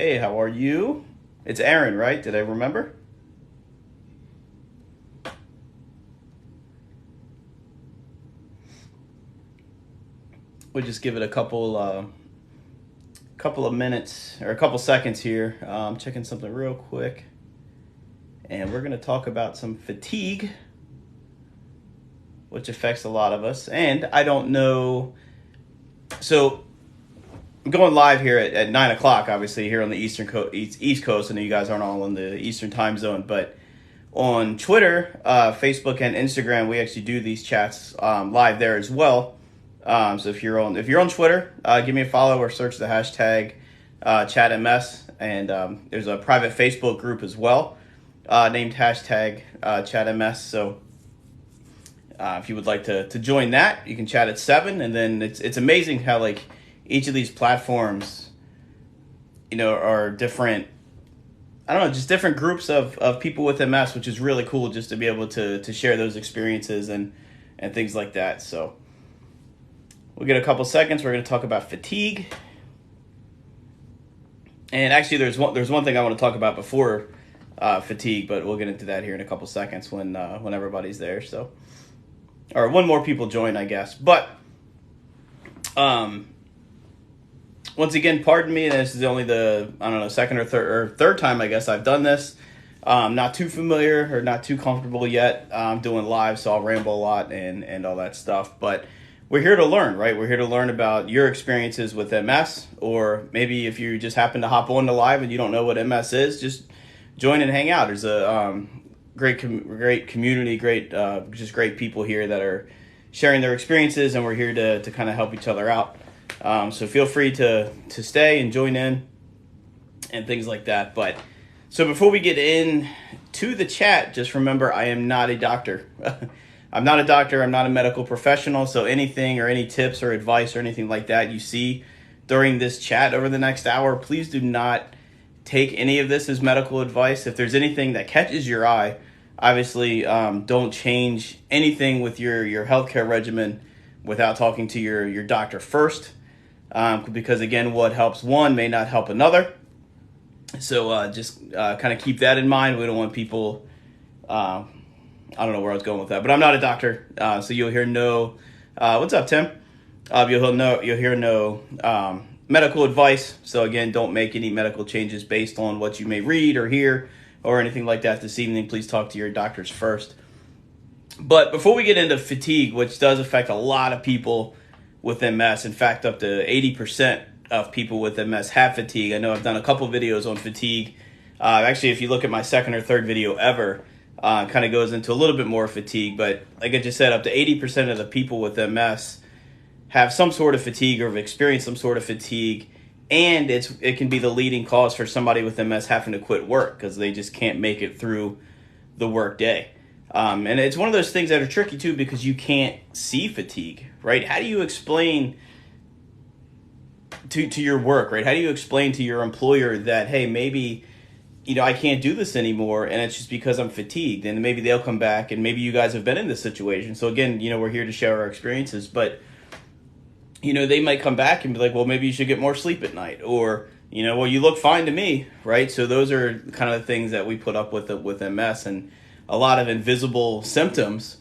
Hey, how are you? It's Aaron, right? Did I remember? We'll just give it a couple of minutes or a couple seconds here. Checking something real quick, and we're gonna talk about some fatigue, which affects a lot of us. And I don't know. So I'm going live here at 9 o'clock, obviously here on the East Coast. I know you guys aren't all in the Eastern time zone, but on Twitter, Facebook, and Instagram, we actually do these chats live there as well. So if you're on Twitter, give me a follow or search the hashtag ChatMS, and there's a private Facebook group as well named hashtag ChatMS. So if you would like to join that, you can chat at 7, and then it's amazing how like each of these platforms, are different. I don't know, just different groups of people with MS, which is really cool just to be able to share those experiences and things like that. So we'll get a couple seconds. We're going to talk about fatigue. And actually, there's one thing I want to talk about before fatigue, but we'll get into that here in a couple seconds when everybody's there. So, or when more people join, I guess. But once again, pardon me. This is only the second or third time I guess I've done this. Not too familiar or not too comfortable yet. I'm doing live, so I'll ramble a lot and all that stuff. But we're here to learn, right? We're here to learn about your experiences with MS, or maybe if you just happen to hop on the live and you don't know what MS is, just join and hang out. There's a great community, just great people here that are sharing their experiences, and we're here to kind of help each other out. So feel free to stay and join in and things like that. But so before we get into the chat, just remember I am not a doctor. I'm not a doctor. I'm not a medical professional. So anything or any tips or advice or anything like that you see during this chat over the next hour, please do not take any of this as medical advice. If there's anything that catches your eye, obviously don't change anything with your healthcare regimen without talking to your doctor first. Because again, what helps one may not help another. So just kind of keep that in mind. We don't want people... I don't know where I was going with that, but I'm not a doctor, so you'll hear no. What's up, Tim? You'll hear no medical advice. So again, don't make any medical changes based on what you may read or hear or anything like that this evening. Please talk to your doctors first. But before we get into fatigue, which does affect a lot of people with MS, in fact, up to 80% of people with MS have fatigue. I know I've done a couple videos on fatigue. Actually, if you look at my second or third video ever. Kind of goes into a little bit more fatigue, but like I just said, up to 80% of the people with MS have some sort of fatigue or have experienced some sort of fatigue, and it can be the leading cause for somebody with MS having to quit work because they just can't make it through the work day. And it's one of those things that are tricky too because you can't see fatigue, right? How do you explain to your work, right? How do you explain to your employer that, hey, maybe I can't do this anymore, and it's just because I'm fatigued, and maybe they'll come back, and maybe you guys have been in this situation. So again, we're here to share our experiences, but, they might come back and be like, well, maybe you should get more sleep at night, or, well, you look fine to me, right? So those are kind of the things that we put up with MS, and a lot of invisible symptoms,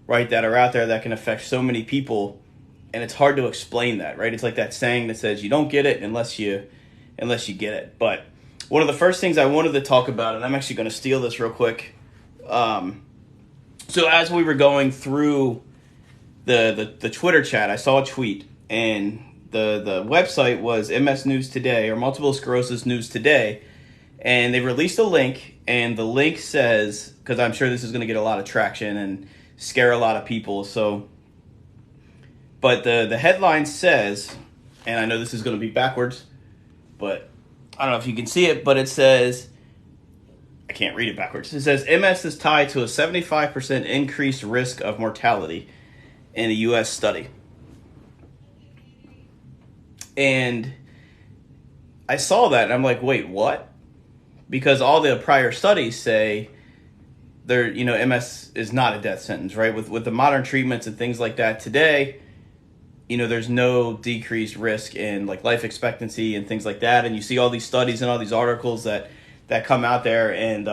right, that are out there that can affect so many people, and it's hard to explain that, right? It's like that saying that says you don't get it unless you get it, but one of the first things I wanted to talk about, and I'm actually going to steal this real quick. So as we were going through the Twitter chat, I saw a tweet, and the website was MS News Today, or Multiple Sclerosis News Today, and they released a link, and the link says, because I'm sure this is going to get a lot of traction and scare a lot of people, but the headline says, and I know this is going to be backwards, but I don't know if you can see it, but it says, I can't read it backwards. It says, MS is tied to a 75% increased risk of mortality in a U.S. study. And I saw that, and I'm like, wait, what? Because all the prior studies say MS is not a death sentence, right? With the modern treatments and things like that today, there's no decreased risk in like life expectancy and things like that. And you see all these studies and all these articles that come out there, and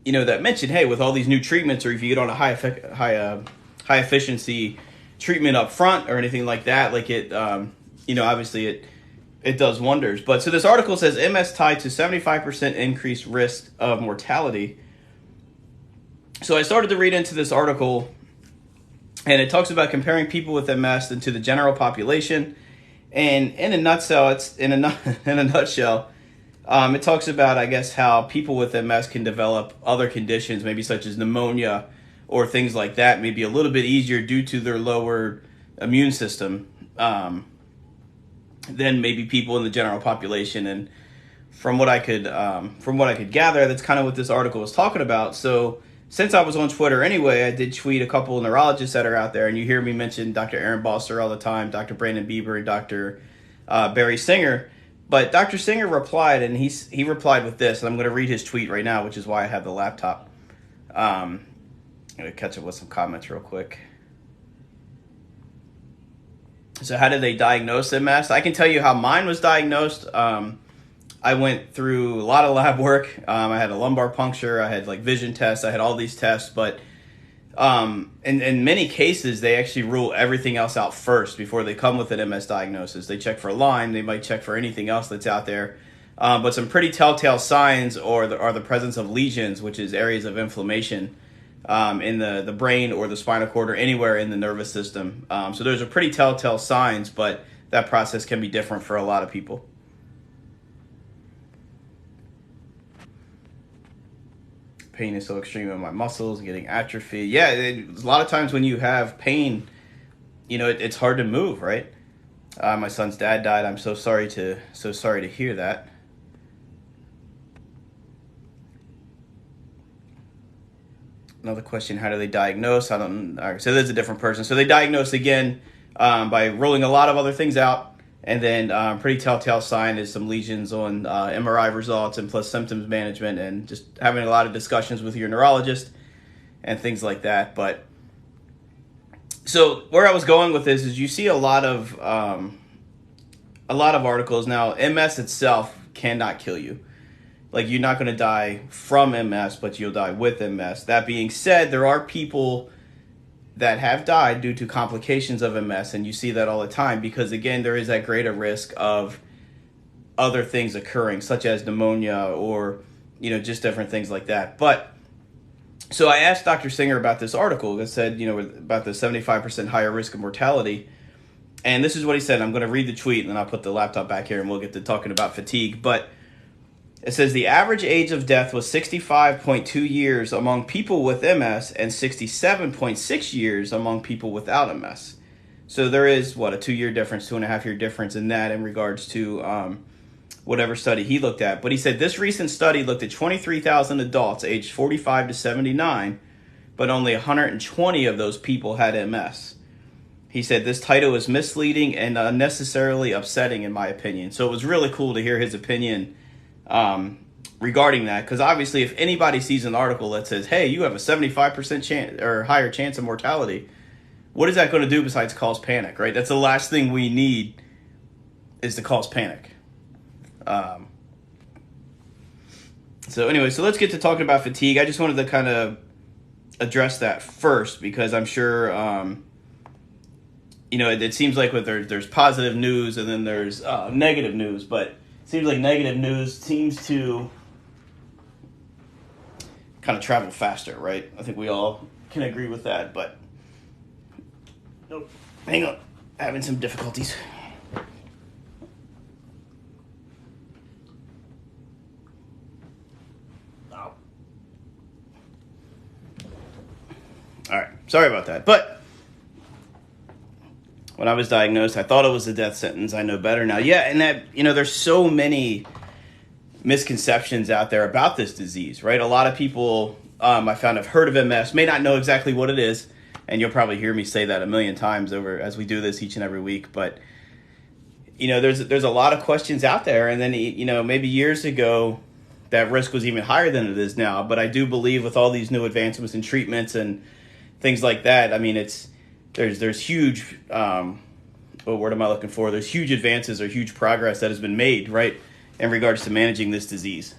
that mention, hey, with all these new treatments, or if you get on a high efficiency treatment up front or anything like that, like it, obviously it does wonders. But so this article says MS tied to 75% increased risk of mortality. So I started to read into this article, and it talks about comparing people with MS to the general population. And in a nutshell, it talks about, I guess, how people with MS can develop other conditions, maybe such as pneumonia or things like that, maybe a little bit easier due to their lower immune system than maybe people in the general population. And from what I could gather, that's kind of what this article was talking about. So since I was on Twitter anyway, I did tweet a couple of neurologists that are out there, and you hear me mention Dr. Aaron Bosser all the time, Dr. Brandon Bieber, and Dr. Barry Singer. But Dr. Singer replied, and he replied with this, and I'm going to read his tweet right now, which is why I have the laptop. I'm going to catch up with some comments real quick. So how did they diagnose MS? I can tell you how mine was diagnosed. I went through a lot of lab work. I had a lumbar puncture. I had like vision tests. I had all these tests. But in many cases, they actually rule everything else out first before they come with an MS diagnosis. They check for Lyme. They might check for anything else that's out there. But some pretty telltale signs are the presence of lesions, which is areas of inflammation in the brain or the spinal cord or anywhere in the nervous system. So those are pretty telltale signs, but that process can be different for a lot of people. Pain is so extreme in my muscles, getting atrophy. Yeah, a lot of times when you have pain, it's hard to move, right? My son's dad died. I'm so sorry to hear that. Another question: how do they diagnose? All right, so there's a different person. So they diagnose again by ruling a lot of other things out. And then pretty telltale sign is some lesions on MRI results, and plus symptoms management, and just having a lot of discussions with your neurologist and things like that. But so where I was going with this is you see a lot of articles now. MS itself cannot kill you. Like, you're not going to die from MS, but you'll die with MS. That being said, there are people that have died due to complications of MS, and you see that all the time because, again, there is that greater risk of other things occurring, such as pneumonia or, just different things like that. But so I asked Dr. Singer about this article that said, about the 75% higher risk of mortality, and this is what he said. I'm going to read the tweet, and then I'll put the laptop back here, and we'll get to talking about fatigue. But it says the average age of death was 65.2 years among people with MS and 67.6 years among people without MS. So there is, a 2-year difference, 2.5-year difference in that in regards to whatever study he looked at. But he said this recent study looked at 23,000 adults aged 45 to 79, but only 120 of those people had MS. He said this title is misleading and unnecessarily upsetting, in my opinion. So it was really cool to hear his opinion regarding that, because obviously if anybody sees an article that says, hey, you have a 75% chance or higher chance of mortality, what is that going to do besides cause panic, right? That's the last thing we need, is to cause panic. So anyway, so let's get to talking about fatigue. I just wanted to kind of address that first, because I'm sure it seems like there's positive news and then there's negative news, but seems like negative news seems to kind of travel faster, right? I think we all can agree with that, but nope. Hang on, having some difficulties. Oh. All right, sorry about that, but when I was diagnosed, I thought it was a death sentence. I know better now. Yeah, and that, there's so many misconceptions out there about this disease, right? A lot of people I found have heard of MS, may not know exactly what it is, and you'll probably hear me say that a million times over as we do this each and every week. But there's a lot of questions out there, and then maybe years ago that risk was even higher than it is now. But I do believe with all these new advancements in treatments and things like that, I mean, there's huge, what word am I looking for? There's huge advances or huge progress that has been made, right, in regards to managing this disease.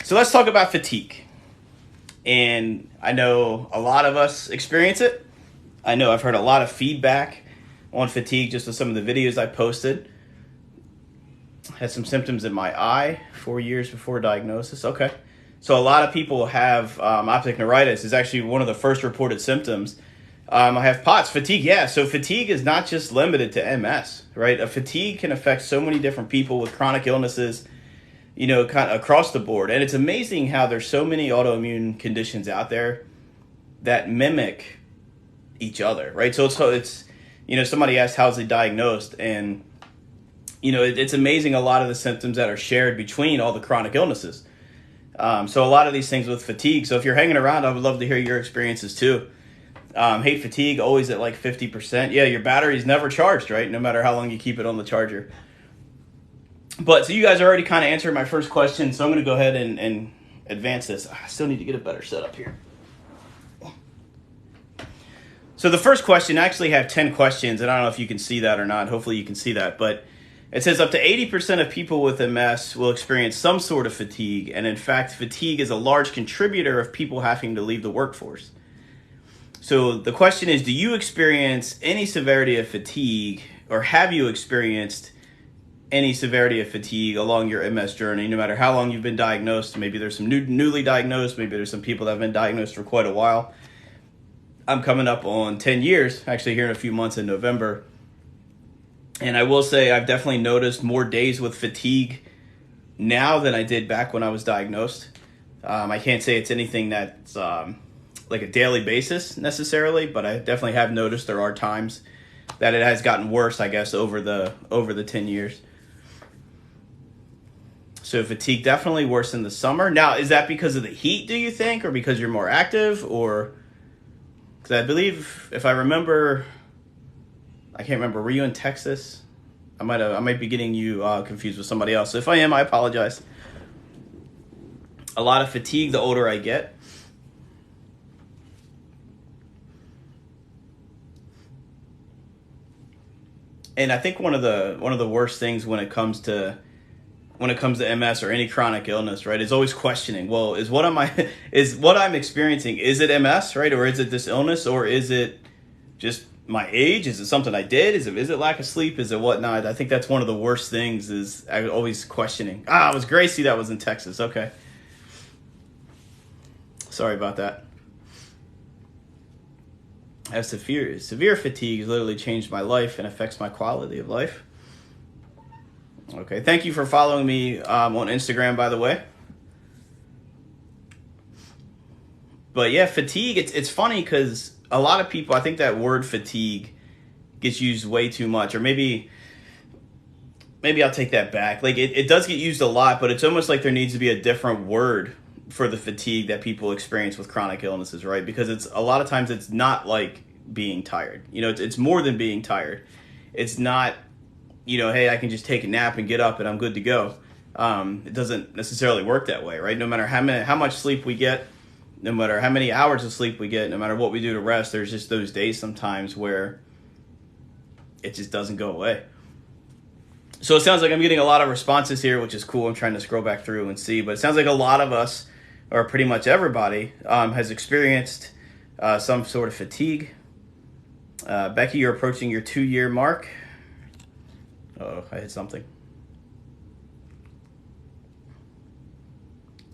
So let's talk about fatigue. And I know a lot of us experience it. I know I've heard a lot of feedback on fatigue just with some of the videos I posted. Had some symptoms in my eye 4 years before diagnosis. Okay. So a lot of people have optic neuritis is actually one of the first reported symptoms. I have POTS, fatigue. Yeah, so fatigue is not just limited to MS, right? A fatigue can affect so many different people with chronic illnesses, you know, kind of across the board. And it's amazing how there's so many autoimmune conditions out there that mimic each other, right? So it's you know, somebody asked how's it diagnosed, and you know, it's amazing a lot of the symptoms that are shared between all the chronic illnesses. So a lot of these things with fatigue. So if you're hanging around, I would love to hear your experiences too. Hate fatigue, always at like 50%. Yeah, your battery's never charged, right? No matter how long you keep it on the charger. But so you guys already kind of answered my first question, so I'm going to go ahead and advance this. I still need to get a better setup here. So the first question, I actually have 10 questions, and I don't know if you can see that or not. Hopefully you can see that. But it says up to 80% of people with MS will experience some sort of fatigue. And in fact, fatigue is a large contributor of people having to leave the workforce. So the question is, do you experience any severity of fatigue, or have you experienced any severity of fatigue along your MS journey, no matter how long you've been diagnosed? Maybe there's some newly diagnosed, maybe there's some people that have been diagnosed for quite a while. I'm coming up on 10 years, actually here in a few months in November. And I will say I've definitely noticed more days with fatigue now than I did back when I was diagnosed. I can't say it's anything that's like a daily basis necessarily, but I definitely have noticed there are times that it has gotten worse, I guess, over the 10 years. So fatigue definitely worse in the summer. Now, is that because of the heat, do you think, or because you're more active, or... Because I believe, if I remember, I can't remember, were you in Texas? I might be getting you confused with somebody else. So if I am, I apologize. A lot of fatigue the older I get. And I think one of the worst things when it comes to MS or any chronic illness, right, is always questioning, well, is what I'm experiencing, is it MS, right? Or is it this illness, or is it just my age? Is it something I did? Is it lack of sleep? Is it whatnot? I think that's one of the worst things, is I always questioning. It was Gracie that was in Texas. Okay. Sorry about that. I have severe fatigue has literally changed my life and affects my quality of life. Okay, thank you for following me on Instagram, by the way. But yeah, fatigue, it's funny because a lot of people, I think that word fatigue gets used way too much. Or maybe I'll take that back. Like it does get used a lot, but it's almost like there needs to be a different word for the fatigue that people experience with chronic illnesses, right? Because it's a lot of times it's not like being tired. You know, it's more than being tired. It's not, you know, hey, I can just take a nap and get up and I'm good to go. It doesn't necessarily work that way, right? No matter how much sleep we get, no matter how many hours of sleep we get, no matter what we do to rest, there's just those days sometimes where it just doesn't go away. So it sounds like I'm getting a lot of responses here, which is cool. I'm trying to scroll back through and see, but it sounds like a lot of us, or pretty much everybody, has experienced some sort of fatigue. Becky, you're approaching your 2-year mark. Oh, I hit something.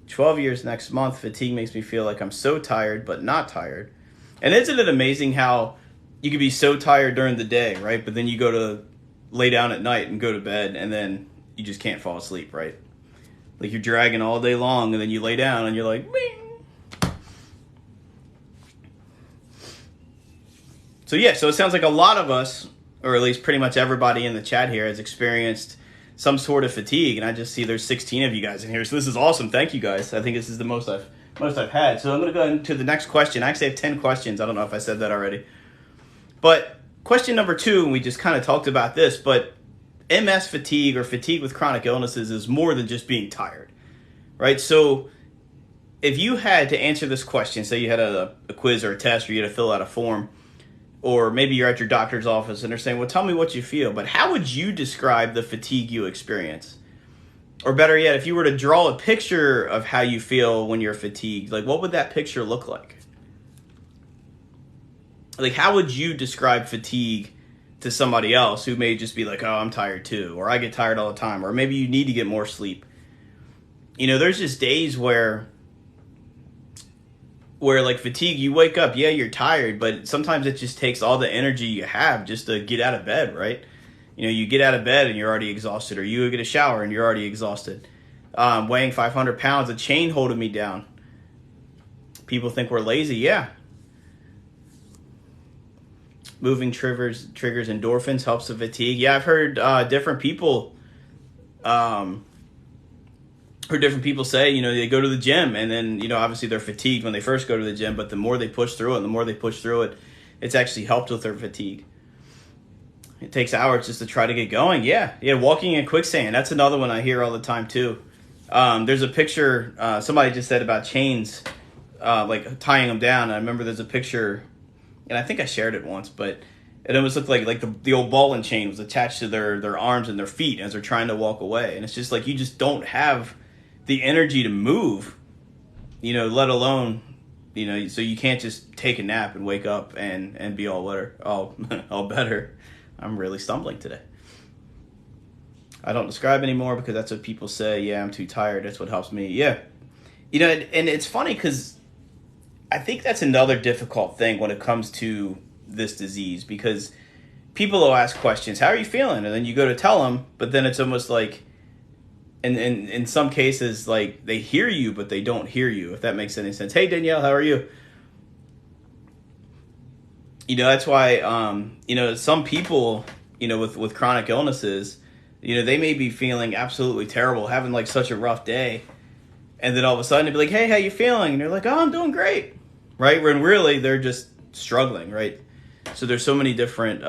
12 years next month. Fatigue makes me feel like I'm so tired, but not tired. And isn't it amazing how you can be so tired during the day, right? But then you go to lay down at night and go to bed, and then you just can't fall asleep, right? Like you're dragging all day long, and then you lay down, and you're like, bing. So yeah, so it sounds like a lot of us, or at least pretty much everybody in the chat here, has experienced some sort of fatigue, and I just see there's 16 of you guys in here, so this is awesome. Thank you guys. I think this is the most I've had. So I'm going to go into the next question. I actually have 10 questions. I don't know if I said that already. But question number 2, and we just kind of talked about this, but MS fatigue or fatigue with chronic illnesses is more than just being tired, right? So if you had to answer this question, say you had a quiz or a test, or you had to fill out a form, or maybe you're at your doctor's office and they're saying, well, tell me what you feel, but how would you describe the fatigue you experience? Or better yet, if you were to draw a picture of how you feel when you're fatigued, like what would that picture look like? Like, how would you describe fatigue to somebody else who may just be like, oh, I'm tired too, or I get tired all the time, or maybe you need to get more sleep. You know, there's just days where like fatigue, you wake up, yeah, you're tired, but sometimes it just takes all the energy you have just to get out of bed, right? You know, you get out of bed and you're already exhausted, or you get a shower and you're already exhausted. Weighing 500 pounds, a chain holding me down. People think we're lazy, yeah. Moving triggers endorphins, helps with fatigue. Yeah, I've heard different people say, you know, they go to the gym and then, you know, obviously they're fatigued when they first go to the gym, but the more they push through it, it's actually helped with their fatigue. It takes hours just to try to get going. Yeah, walking in quicksand, that's another one I hear all the time too. There's a picture, somebody just said about chains, like tying them down. I remember there's a picture, and I think I shared it once, but it almost looked like the old ball and chain was attached to their arms and their feet as they're trying to walk away. And it's just like, you just don't have the energy to move, you know, let alone, you know, so you can't just take a nap and wake up and be all better. All better. I'm really stumbling today. I don't describe anymore because that's what people say. Yeah, I'm too tired. That's what helps me. Yeah. You know, and it's funny because I think that's another difficult thing when it comes to this disease, because people will ask questions, how are you feeling? And then you go to tell them, but then it's almost like, and in some cases, like they hear you, but they don't hear you, if that makes any sense. Hey, Danielle, how are you? You know, that's why, you know, some people, you know, with chronic illnesses, you know, they may be feeling absolutely terrible, having like such a rough day. And then all of a sudden they'd be like, hey, how you feeling? And they're like, oh, I'm doing great. Right? When really they're just struggling, right? So there's so many different,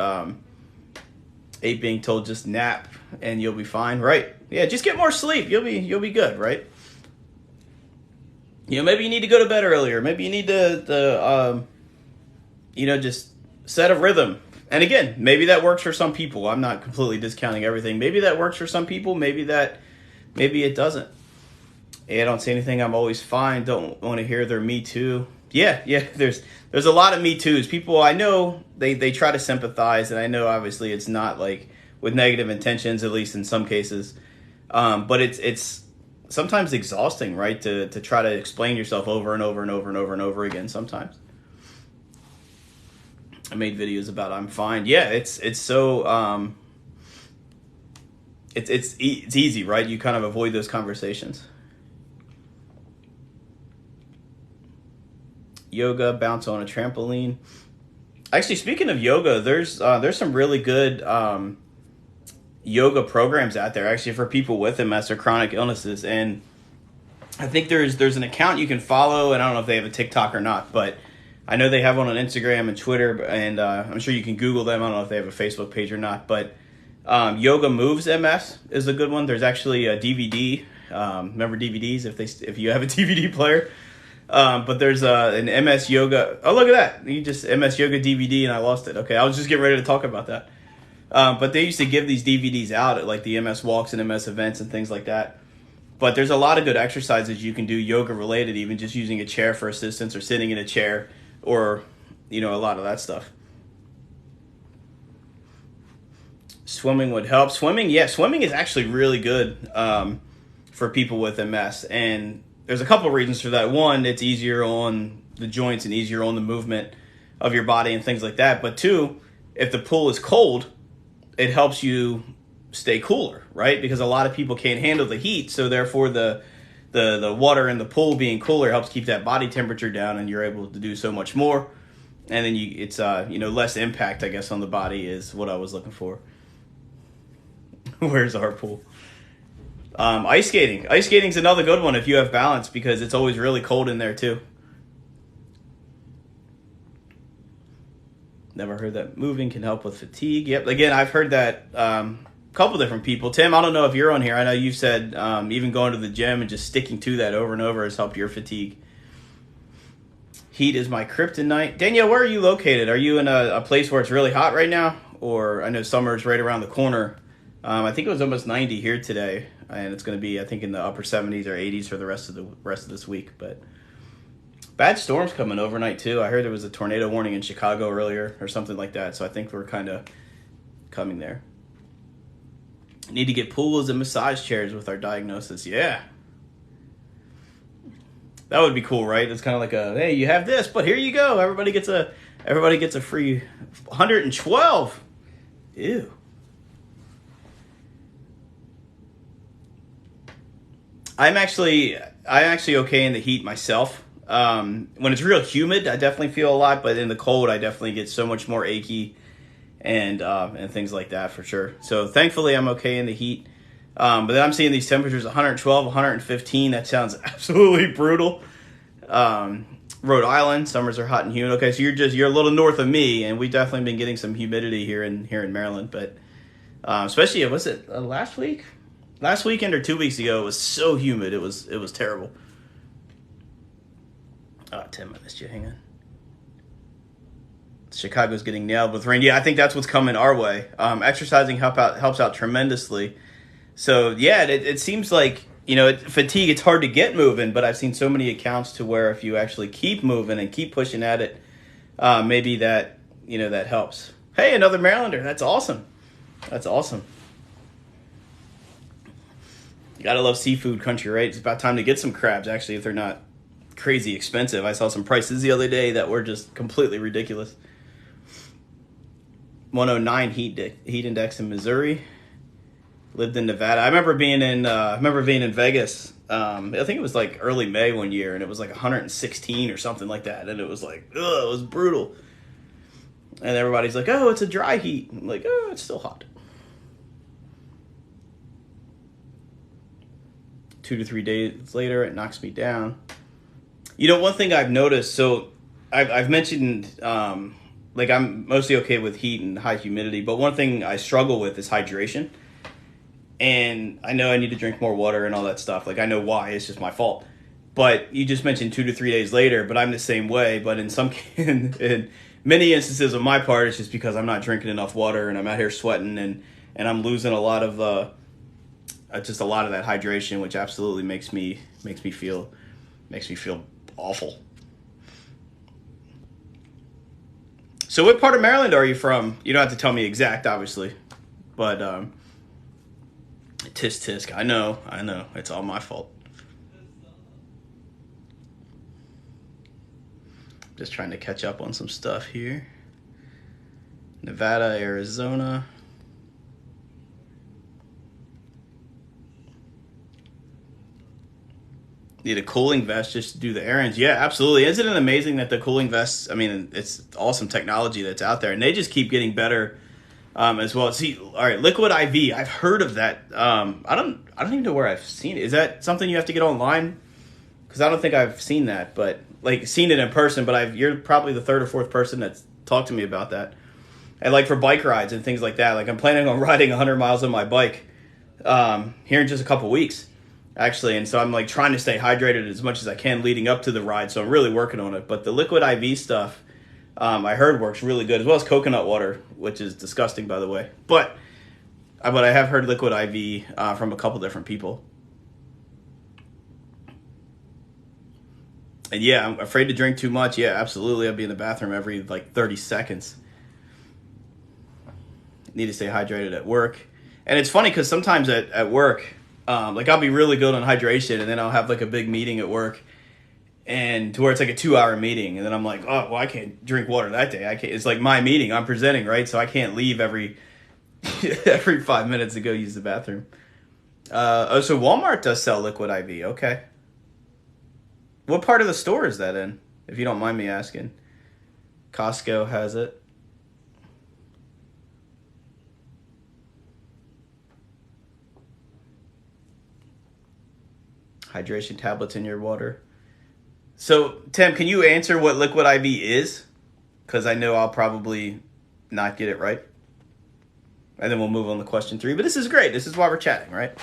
ape being told just nap and you'll be fine, right? Yeah, just get more sleep. You'll be good, right? You know, maybe you need to go to bed earlier. Maybe you need to you know, just set a rhythm. And again, maybe that works for some people. I'm not completely discounting everything. Maybe that works for some people. Maybe it doesn't. Hey, I don't say anything. I'm always fine. Don't want to hear their me too. Yeah. There's a lot of me too's. People I know, they try to sympathize, and I know obviously it's not like with negative intentions, at least in some cases. But it's sometimes exhausting, right? To try to explain yourself over and over and over and over and over again sometimes. I made videos about I'm fine. Yeah, it's so it's easy, right? You kind of avoid those conversations. Yoga, bounce on a trampoline. Actually, speaking of yoga, there's some really good yoga programs out there actually for people with MS or chronic illnesses, and I think there's an account you can follow, and I don't know if they have a TikTok or not, but I know they have one on Instagram and Twitter, and I'm sure you can Google them. I don't know if they have a Facebook page or not, but Yoga Moves MS is a good one. There's actually a DVD. Remember DVDs if you have a DVD player. But there's an MS Yoga. Oh, look at that. You just MS Yoga DVD, and I lost it. Okay, I was just getting ready to talk about that. But they used to give these DVDs out at like the MS walks and MS events and things like that. But there's a lot of good exercises you can do yoga related, even just using a chair for assistance or sitting in a chair, or, you know, a lot of that stuff. Swimming would help. Swimming is actually really good for people with MS. And there's a couple of reasons for that. One, it's easier on the joints and easier on the movement of your body and things like that. But two, if the pool is cold, it helps you stay cooler, right? Because a lot of people can't handle the heat. So therefore the water in the pool being cooler helps keep that body temperature down, and you're able to do so much more. And then it's less impact, I guess, on the body is what I was looking for. Where's our pool? Ice skating. Ice skating's another good one if you have balance, because it's always really cold in there too. Never heard that moving can help with fatigue. Yep. Again, I've heard that couple different people. Tim, I don't know if you're on here. I know you said even going to the gym and just sticking to that over and over has helped your fatigue. Heat is my kryptonite. Danielle, where are you located? Are you in a place where it's really hot right now? Or I know summer's right around the corner. I think it was almost 90 here today, and it's going to be, I think, in the upper 70s or 80s for the rest of this week. But bad storms coming overnight too. I heard there was a tornado warning in Chicago earlier or something like that. So I think we're kind of coming there. Need to get pools and massage chairs with our diagnosis. Yeah. That would be cool, right? It's kind of like hey, you have this, but here you go. Everybody gets a free 112. Ew. I'm actually okay in the heat myself. When it's real humid, I definitely feel a lot, but in the cold, I definitely get so much more achy and things like that for sure. So thankfully, I'm okay in the heat. But then I'm seeing these temperatures 112, 115. That sounds absolutely brutal. Rhode Island, summers are hot and humid. Okay, so you're a little north of me, and we've definitely been getting some humidity here in Maryland. But especially, was it last week? Last weekend or 2 weeks ago, it was so humid. It was terrible. Oh, Tim, I missed you. Hang on. Chicago's getting nailed with rain. Yeah, I think that's what's coming our way. Exercising helps out tremendously. So yeah, it seems like fatigue. It's hard to get moving, but I've seen so many accounts to where if you actually keep moving and keep pushing at it, maybe that that helps. Hey, another Marylander. That's awesome. That's awesome. You gotta love seafood country, right? It's about time to get some crabs, actually, if they're not crazy expensive. I saw some prices the other day that were just completely ridiculous. 109 heat index in Missouri. Lived in Nevada. I remember being in Vegas. I think it was like early May one year, and it was like 116 or something like that, and it was like, ugh, it was brutal. And everybody's like, oh, it's a dry heat. I'm like, oh, it's still hot. 2 to 3 days later, it knocks me down. One thing I've noticed, so I've mentioned, like I'm mostly okay with heat and high humidity, but one thing I struggle with is hydration. And I know I need to drink more water and all that stuff. Like I know why, it's just my fault. But you just mentioned 2 to 3 days later, but I'm the same way. But in many instances on my part, it's just because I'm not drinking enough water and I'm out here sweating and I'm losing a lot of just a lot of that hydration, which absolutely makes me feel awful. So what part of Maryland are you from? You don't have to tell me exact, obviously, but tisk tisk. I know, it's all my fault. Just trying to catch up on some stuff here. Nevada, Arizona. Need a cooling vest just to do the errands. Yeah, absolutely. Isn't it amazing that the cooling vests, I mean, it's awesome technology that's out there, and they just keep getting better as well. See, all right, Liquid IV. I've heard of that. I don't even know where I've seen it. Is that something you have to get online? Because I don't think I've seen that, but like seen it in person. But you're probably the third or fourth person that's talked to me about that. And like for bike rides and things like that. Like I'm planning on riding 100 miles on my bike here in just a couple weeks. Actually, and so I'm like trying to stay hydrated as much as I can leading up to the ride, so I'm really working on it. But the Liquid IV stuff, I heard works really good, as well as coconut water, which is disgusting, by the way. But I have heard Liquid IV from a couple different people. And yeah, I'm afraid to drink too much. Yeah, absolutely. I'll be in the bathroom every like 30 seconds. Need to stay hydrated at work. And it's funny because sometimes at work, like I'll be really good on hydration, and then I'll have like a big meeting at work, and to where it's like a 2-hour meeting, and then I'm like, oh, well, I can't drink water that day. I can't. It's like my meeting. I'm presenting, right? So I can't leave every 5 minutes to go use the bathroom. So Walmart does sell Liquid IV. Okay. What part of the store is that in, if you don't mind me asking? Costco has it. Hydration tablets in your water. So, Tim, can you answer what Liquid IV is? Because I know I'll probably not get it right. and then we'll move on to question 3. But this is great. This is why we're chatting, right?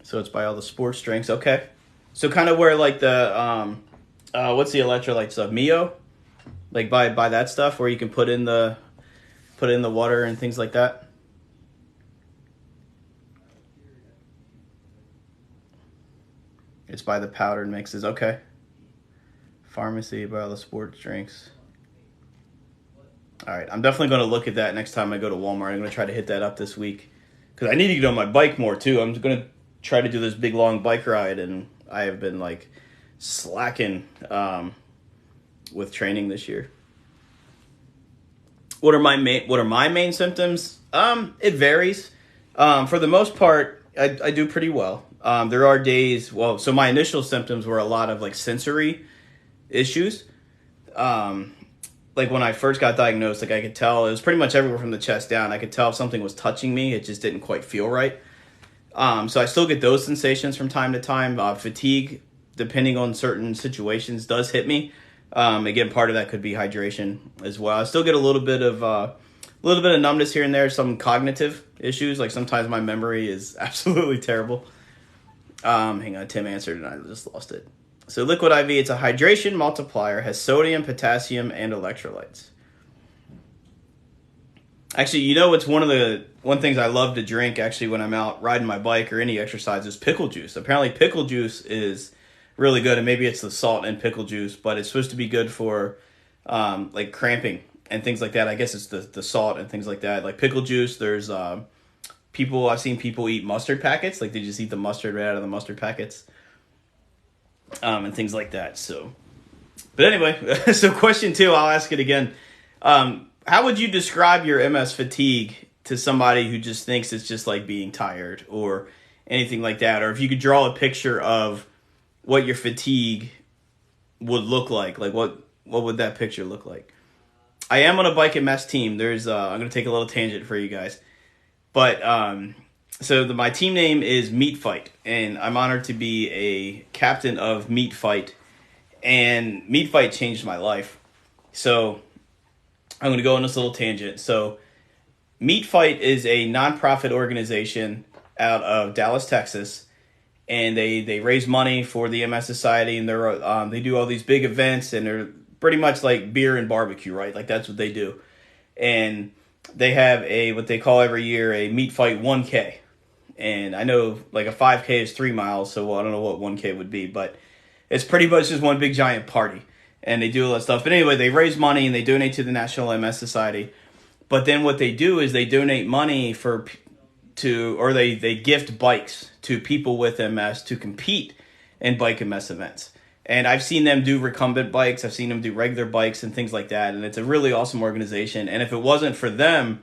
So it's by all the sports drinks. Okay. So kind of where like the what's the electrolyte stuff? Mio, like buy that stuff where you can put in the water and things like that. It's by the powdered mixes. Okay. Pharmacy by all the sports drinks. All right, I'm definitely going to look at that next time I go to Walmart. I'm going to try to hit that up this week because I need to get on my bike more too. I'm going to try to do this big long bike ride, and I have been like slacking with training this year. What are my main symptoms? It varies. For the most part, I do pretty well. There are days. Well, so my initial symptoms were a lot of like sensory issues. Like when I first got diagnosed, like I could tell it was pretty much everywhere from the chest down. I could tell if something was touching me, it just didn't quite feel right. So I still get those sensations from time to time. Fatigue, depending on certain situations, does hit me. Again, part of that could be hydration as well. I still get a little bit of numbness here and there. Some cognitive issues, like sometimes my memory is absolutely terrible. Hang on, Tim answered and I just lost it. So Liquid IV, it's a hydration multiplier, has sodium, potassium, and electrolytes. Actually, you know, it's one things I love to drink actually when I'm out riding my bike or any exercise is pickle juice. Apparently pickle juice is really good, and maybe it's the salt in pickle juice, but it's supposed to be good for like cramping and things like that. I guess it's the salt and things like that. Like pickle juice, there's I've seen people eat mustard packets, like they just eat the mustard right out of the mustard packets. And things like that. So, but anyway, so question 2, I'll ask it again. How would you describe your MS fatigue to somebody who just thinks it's just like being tired or anything like that? Or if you could draw a picture of what your fatigue would look like what would that picture look like? I am on a Bike MS team. There's I'm going to take a little tangent for you guys. But so my team name is Meat Fight, and I'm honored to be a captain of Meat Fight, and Meat Fight changed my life. So I'm going to go on this little tangent. So Meat Fight is a nonprofit organization out of Dallas, Texas, and they raise money for the MS Society, and they do all these big events, and they're pretty much like beer and barbecue, right? Like that's what they do. And they have what they call every year a Meat Fight 1K. And I know like a 5K is 3 miles, so I don't know what 1K would be, but it's pretty much just one big giant party. And they do all that stuff. But anyway, they raise money and they donate to the National MS Society. But then what they do is they donate money they gift bikes to people with MS to compete in Bike MS events. And I've seen them do recumbent bikes. I've seen them do regular bikes and things like that. And it's a really awesome organization. And if it wasn't for them,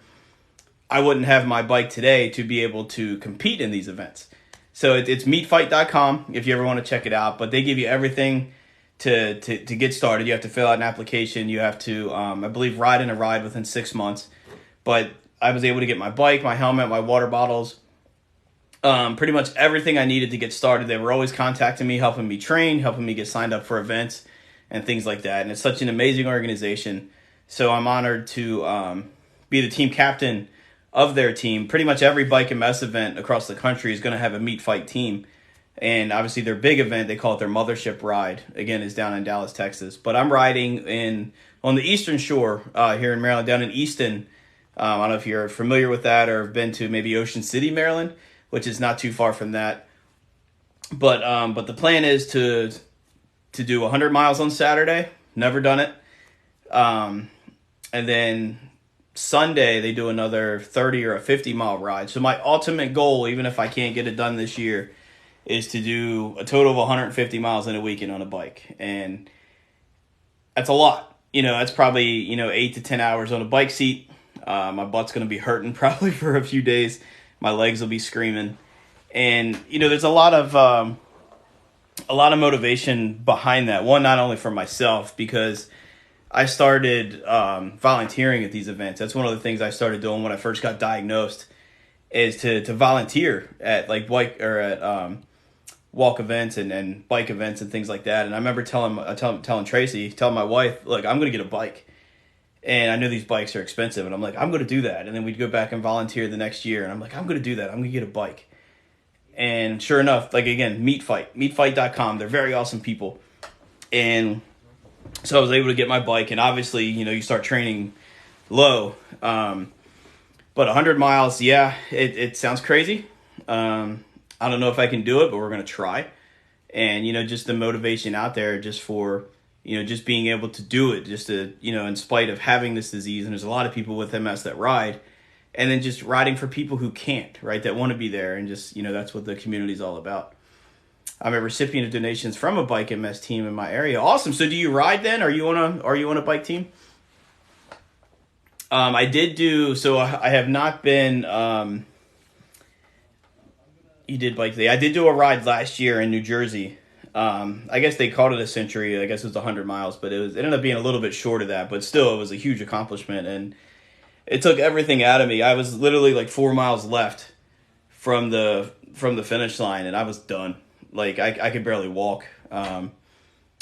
I wouldn't have my bike today to be able to compete in these events. So it's meatfight.com if you ever want to check it out. But they give you everything to get started. You have to fill out an application. You have to, I believe, ride in a ride within 6 months. But I was able to get my bike, my helmet, my water bottles, pretty much everything I needed to get started. They were always contacting me, helping me train, helping me get signed up for events and things like that. And it's such an amazing organization. So I'm honored to be the team captain of their team. Pretty much every Bike MS event across the country is going to have a Meat Fight team. And obviously their big event, they call it their Mothership Ride, again, is down in Dallas, Texas. But I'm riding on the Eastern Shore here in Maryland, down in Easton. I don't know if you're familiar with that or have been to maybe Ocean City, Maryland, which is not too far from that. But the plan is to do 100 miles on Saturday. Never done it. And then Sunday, they do another 30 or a 50-mile ride. So my ultimate goal, even if I can't get it done this year, is to do a total of 150 miles in a weekend on a bike. And that's a lot. That's probably, 8 to 10 hours on a bike seat. My butt's going to be hurting probably for a few days. My legs will be screaming. And, there's a lot of motivation behind that. One, not only for myself, because I started volunteering at these events. That's one of the things I started doing when I first got diagnosed, is to volunteer at like bike or at walk events and bike events and things like that. And I remember telling Tracy, telling my wife, look, I'm going to get a bike. And I know these bikes are expensive. And I'm like, I'm going to do that. And then we'd go back and volunteer the next year. And I'm like, I'm going to do that. I'm going to get a bike. And sure enough, like again, meatfight.com. They're very awesome people. And so I was able to get my bike. And obviously, you start training low. But 100 miles, yeah, it sounds crazy. I don't know if I can do it, but we're going to try. And, just the motivation out there just for, just being able to do it, just to, in spite of having this disease. And there's a lot of people with MS that ride. And then just riding for people who can't, right, that want to be there. And just, that's what the community is all about. I'm a recipient of donations from a Bike MS team in my area. Awesome. So do you ride then? Are you on a bike team? I did do, so I have not been, you did bike day. I did do a ride last year in New Jersey. I guess they called it a century. I guess it was 100 miles, but it ended up being a little bit short of that, but still it was a huge accomplishment. And it took everything out of me. I was literally like 4 miles left from the finish line, and I was done. Like I could barely walk. I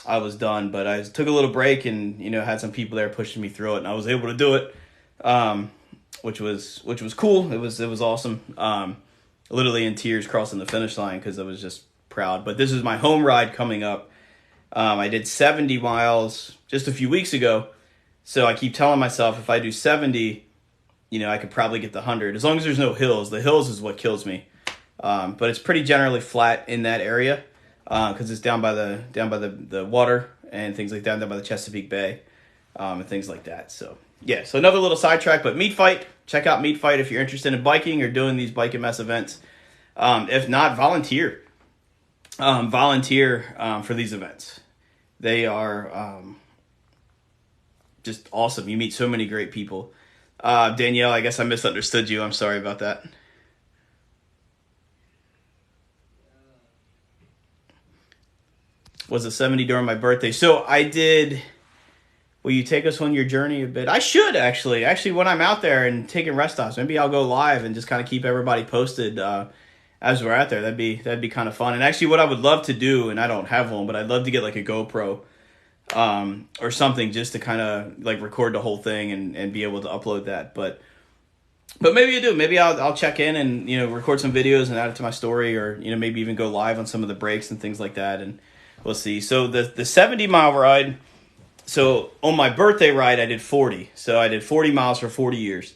was done, but I took a little break and had some people there pushing me through it, and I was able to do it, which was cool. It was awesome. Literally in tears crossing the finish line because I was just proud. But this is my home ride coming up. I did 70 miles just a few weeks ago, so I keep telling myself if I do 70. I could probably get the 100 as long as there's no hills. The hills is what kills me. But it's pretty generally flat in that area because it's down by the water and things like that, down by the Chesapeake Bay and things like that. So yeah, so another little sidetrack, but Meat Fight. Check out Meat Fight if you're interested in biking or doing these Bike MS events. If not, volunteer. Volunteer for these events. They are just awesome. You meet so many great people. Danielle, I guess I misunderstood you. I'm sorry about that. Was it 70 during my birthday? So I did. Will you take us on your journey a bit? I should actually. Actually, when I'm out there and taking rest stops, maybe I'll go live and just kind of keep everybody posted as we're out there. That'd be kind of fun. And actually, what I would love to do, and I don't have one, but I'd love to get like a GoPro or something just to kind of like record the whole thing and be able to upload that. But maybe I do. Maybe I'll check in and record some videos and add it to my story, or maybe even go live on some of the breaks and things like that. And we'll see. So the 70-mile ride. So on my birthday ride, I did 40. So I did 40 miles for 40 years,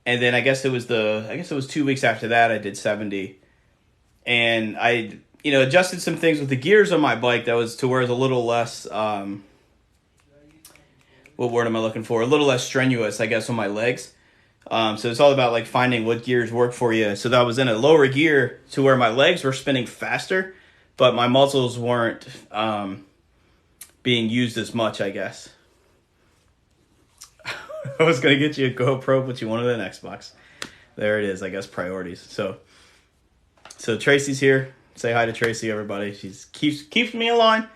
and then I guess it was 2 weeks after that I did 70, and I adjusted some things with the gears on my bike that was to where it was a little less. What word am I looking for? A little less strenuous, I guess, on my legs. So it's all about like finding what gears work for you. So that was in a lower gear to where my legs were spinning faster, but my muscles weren't being used as much, I guess. I was going to get you a GoPro, but you wanted an Xbox. There it is, I guess, priorities. So Tracy's here. Say hi to Tracy, everybody. She keeps me in line.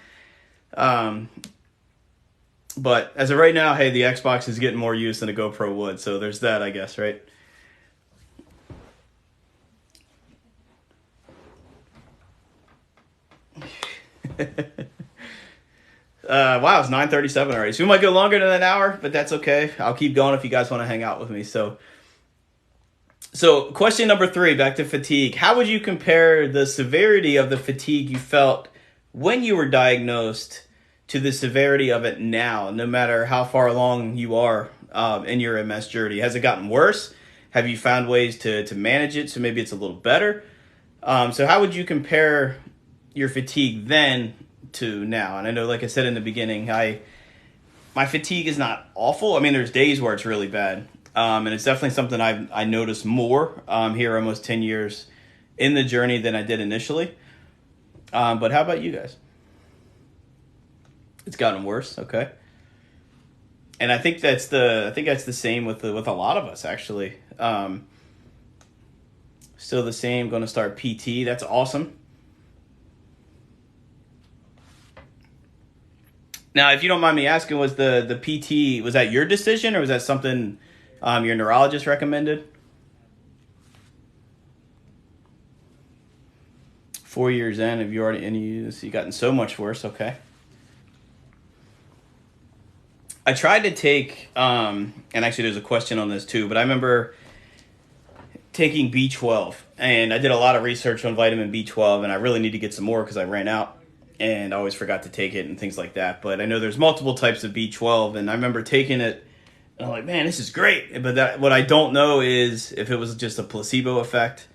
But as of right now, hey, the Xbox is getting more use than a GoPro would. So there's that, I guess, right? Wow, it's 9:37 already. So we might go longer than an hour, but that's okay. I'll keep going if you guys want to hang out with me. So question number 3, back to fatigue. How would you compare the severity of the fatigue you felt when you were diagnosed to the severity of it now, no matter how far along you are in your MS journey? Has it gotten worse? Have you found ways to manage it so maybe it's a little better? So how would you compare your fatigue then to now? And I know, like I said in the beginning, my fatigue is not awful. I mean, there's days where it's really bad, and it's definitely something I notice more here almost 10 years in the journey than I did initially. But how about you guys? It's gotten worse, okay. And I think that's the same with a lot of us actually. Still the same. Going to start PT. That's awesome. Now, if you don't mind me asking, was the PT, was that your decision or was that something your neurologist recommended? 4 years in, have you already, and you gotten so much worse? Okay. I tried to take, and actually there's a question on this too, but I remember taking B12, and I did a lot of research on vitamin B12, and I really need to get some more because I ran out, and I always forgot to take it and things like that. But I know there's multiple types of B12, and I remember taking it, and I'm like, man, this is great. But what I don't know is if it was just a placebo effect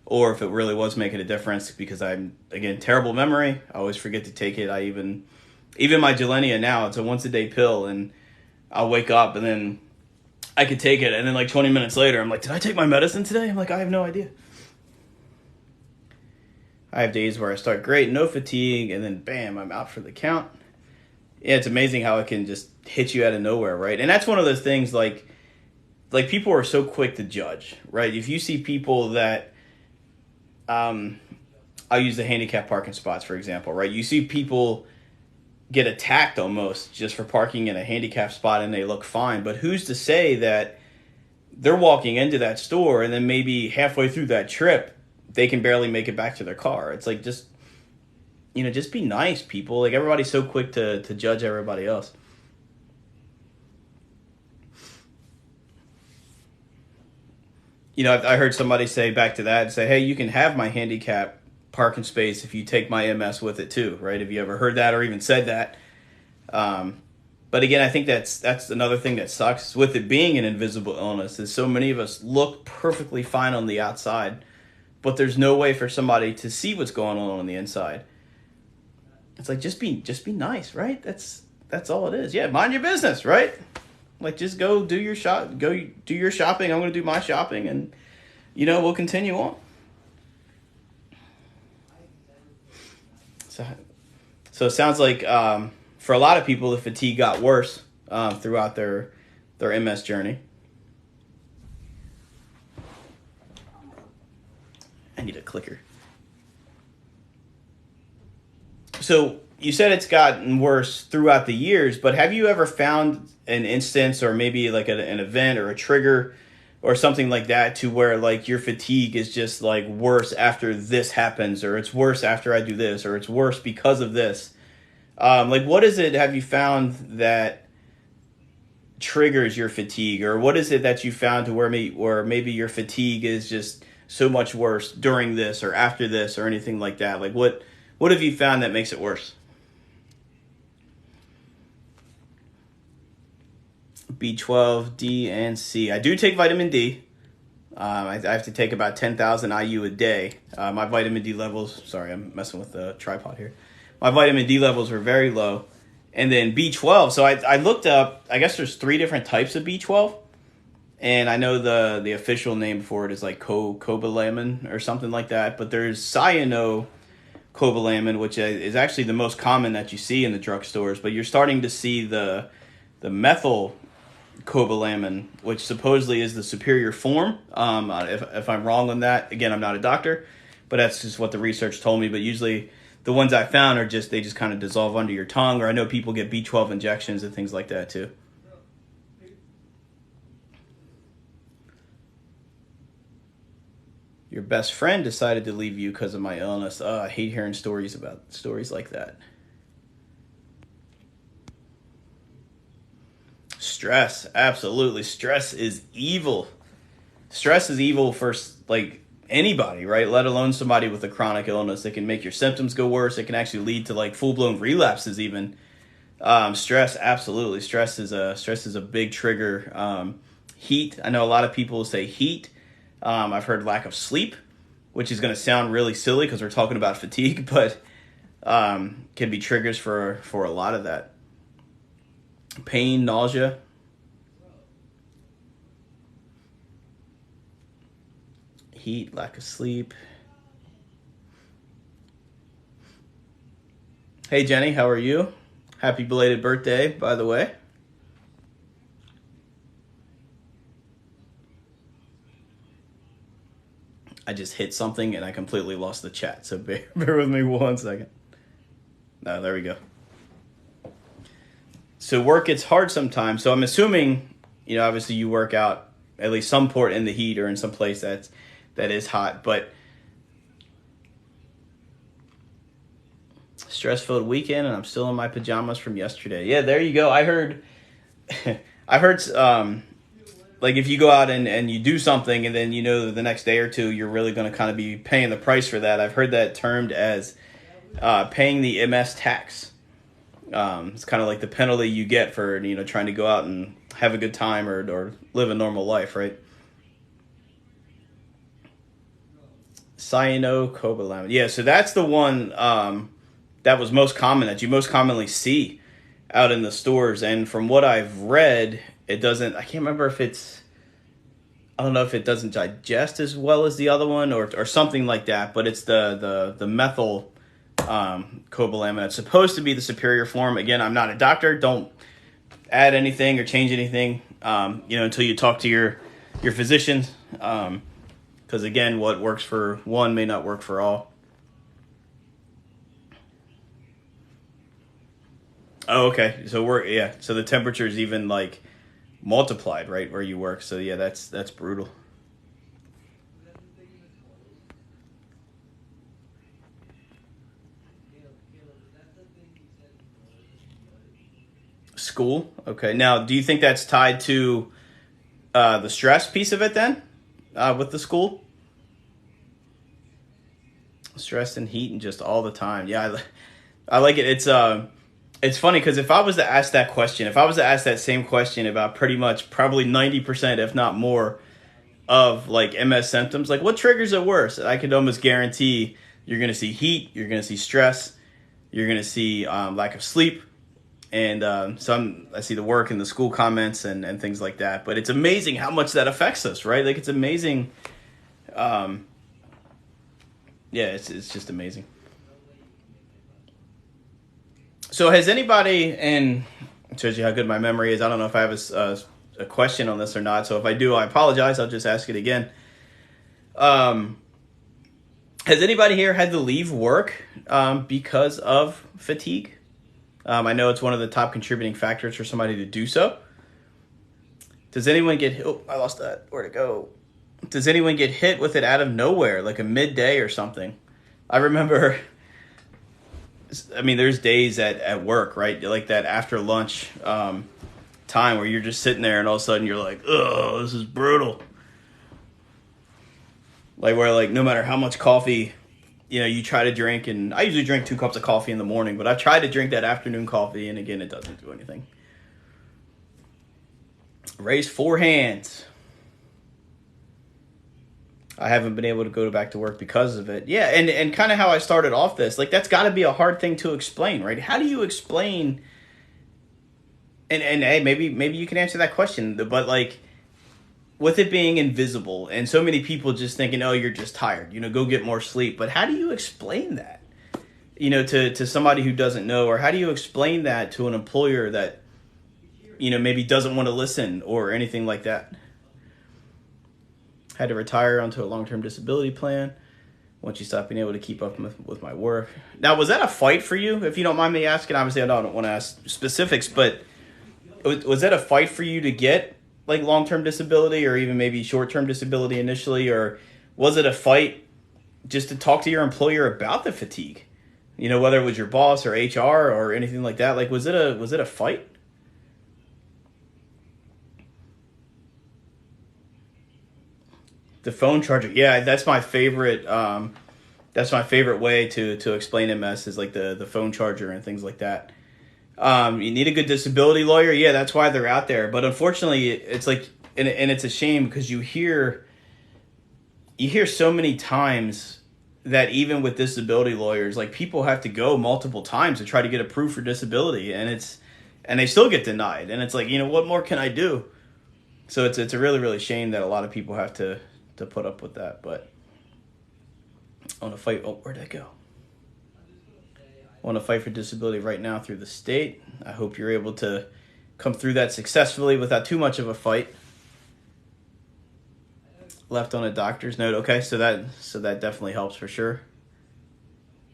or if it really was making a difference, because I'm, again, terrible memory. I always forget to take it. Even my Gilenia now, it's a once a day pill, and I'll wake up and then I could take it, and then like 20 minutes later, I'm like, did I take my medicine today? I'm like, I have no idea. I have days where I start great, no fatigue, and then bam, I'm out for the count. Yeah, it's amazing how it can just hit you out of nowhere, right? And that's one of those things, like people are so quick to judge, right? If you see people that, I'll use the handicap parking spots, for example, right? You see people get attacked almost just for parking in a handicap spot and they look fine. But who's to say that they're walking into that store and then maybe halfway through that trip, they can barely make it back to their car? It's like, just be nice, people. Like, everybody's so quick to judge everybody else. I heard somebody say back to that, say, hey, you can have my handicap parking space if you take my MS with it too, right? Have you ever heard that or even said that? But again, I think that's another thing that sucks with it being an invisible illness, is so many of us look perfectly fine on the outside, but there's no way for somebody to see what's going on the inside. It's like, just be nice, right? That's all it is. Yeah, mind your business, right? Like, just go do your shopping. I'm going to do my shopping, and we'll continue on. So it sounds like for a lot of people, the fatigue got worse throughout their MS journey. I need a clicker. So you said it's gotten worse throughout the years, but have you ever found an instance, or maybe like an event or a trigger or something like that, to where like your fatigue is just like worse after this happens, or it's worse after I do this, or it's worse because of this? Like, what is it have you found that triggers your fatigue, or what is it that you found to where maybe your fatigue is just so much worse during this or after this or anything like that? Like, what have you found that makes it worse? B12, D, and C. I do take vitamin D. I have to take about 10,000 IU a day. My vitamin D levels, sorry, I'm messing with the tripod here. My vitamin D levels were very low. And then B12, so I looked up, I guess there's 3 different types of B12. And I know the official name for it is like cobalamin or something like that. But there's cyanocobalamin, which is actually the most common that you see in the drugstores. But you're starting to see the methyl cobalamin, which supposedly is the superior form. If I'm wrong on that, again, I'm not a doctor, but that's just what the research told me. But usually the ones I found are they just kind of dissolve under your tongue, or I know people get B12 injections and things like that too. Your best friend decided to leave you because of my illness. Oh, I hate hearing stories like that. Stress, absolutely. Stress is evil. Stress is evil for like anybody, right? Let alone somebody with a chronic illness. It can make your symptoms go worse. It can actually lead to like full-blown relapses even. Stress, absolutely. Stress is a big trigger. Heat. I know a lot of people say heat. I've heard lack of sleep, which is going to sound really silly because we're talking about fatigue, but can be triggers for a lot of that. Pain, nausea. Heat, lack of sleep. Hey, Jenny, how are you? Happy belated birthday, by the way. I just hit something and I completely lost the chat, so bear with me 1 second. No, there we go. So work gets hard sometimes. So I'm assuming, obviously you work out at least some port in the heat or in some place that is hot. But Stress-filled weekend, and I'm still in my pajamas from yesterday. Yeah, there you go. I heard, I heard, like if you go out and you do something, and then the next day or two you're really going to kind of be paying the price for that. I've heard that termed as paying the MS tax. It's kind of like the penalty you get for trying to go out and have a good time or live a normal life, right? Cyanocobalamin. Yeah, so that's the one that was most common, that you most commonly see out in the stores. And from what I've read, it doesn't, I can't remember if it's, I don't know if it doesn't digest as well as the other one or something like that, but it's the methyl cobalamin. It's supposed to be the superior form. Again, I'm not a doctor. Don't add anything or change anything, until you talk to your physician. Because again, what works for one may not work for all. Oh, okay. So so the temperature is even like multiplied, right, where you work. So yeah, that's brutal. School. Okay. Now, do you think that's tied to the stress piece of it then, with the school? Stress and heat and just all the time. Yeah, I like it. It's funny because if I was to ask that question, if I was to ask that same question about pretty much probably 90%, if not more, of like MS symptoms, like what triggers it worse, I could almost guarantee you're going to see heat, you're going to see stress, you're going to see lack of sleep, and I see the work and the school comments and things like that. But it's amazing how much that affects us, right? Like it's amazing. Yeah, it's just amazing. So has anybody, and it shows you how good my memory is. I don't know if I have a question on this or not. So if I do, I apologize. I'll just ask it again. Has anybody here had to leave work because of fatigue? I know it's one of the top contributing factors for somebody to do so. Does anyone get... Oh, I lost that. Where'd it go? Does anyone get hit with it out of nowhere, like a midday or something? I remember... I mean, there's days at work, right? Like that after lunch time where you're just sitting there and all of a sudden you're like, oh, this is brutal. Like where like no matter how much coffee, you try to drink, and I usually drink 2 cups of coffee in the morning, but I've tried to drink that afternoon coffee, and again, it doesn't do anything. Raise 4 hands. I haven't been able to go back to work because of it. Yeah, and kind of how I started off this, like that's got to be a hard thing to explain, right? How do you explain? And hey, maybe you can answer that question, but like with it being invisible and so many people just thinking, oh, you're just tired, go get more sleep. But how do you explain that, to somebody who doesn't know, or how do you explain that to an employer that, maybe doesn't want to listen or anything like that? Had to retire onto a long-term disability plan once you stop being able to keep up with my work. Now, was that a fight for you, if you don't mind me asking? Obviously, I don't want to ask specifics, but was that a fight for you to get like long-term disability or even maybe short-term disability initially? Or was it a fight just to talk to your employer about the fatigue? Whether it was your boss or HR or anything like that. Like, was it a fight? The phone charger, yeah, that's my favorite. That's my favorite way to explain MS is like the phone charger and things like that. You need a good disability lawyer, yeah, that's why they're out there. But unfortunately, it's like, and it's a shame because you hear so many times that even with disability lawyers, like people have to go multiple times to try to get approved for disability, and they still get denied. And it's like, what more can I do? So it's a really, really shame that a lot of people have to put up with that. But I want to fight. Oh, where'd that go? I want to fight for disability right now through the state. I hope you're able to come through that successfully without too much of a fight. Left on a doctor's note. Okay, so that definitely helps for sure.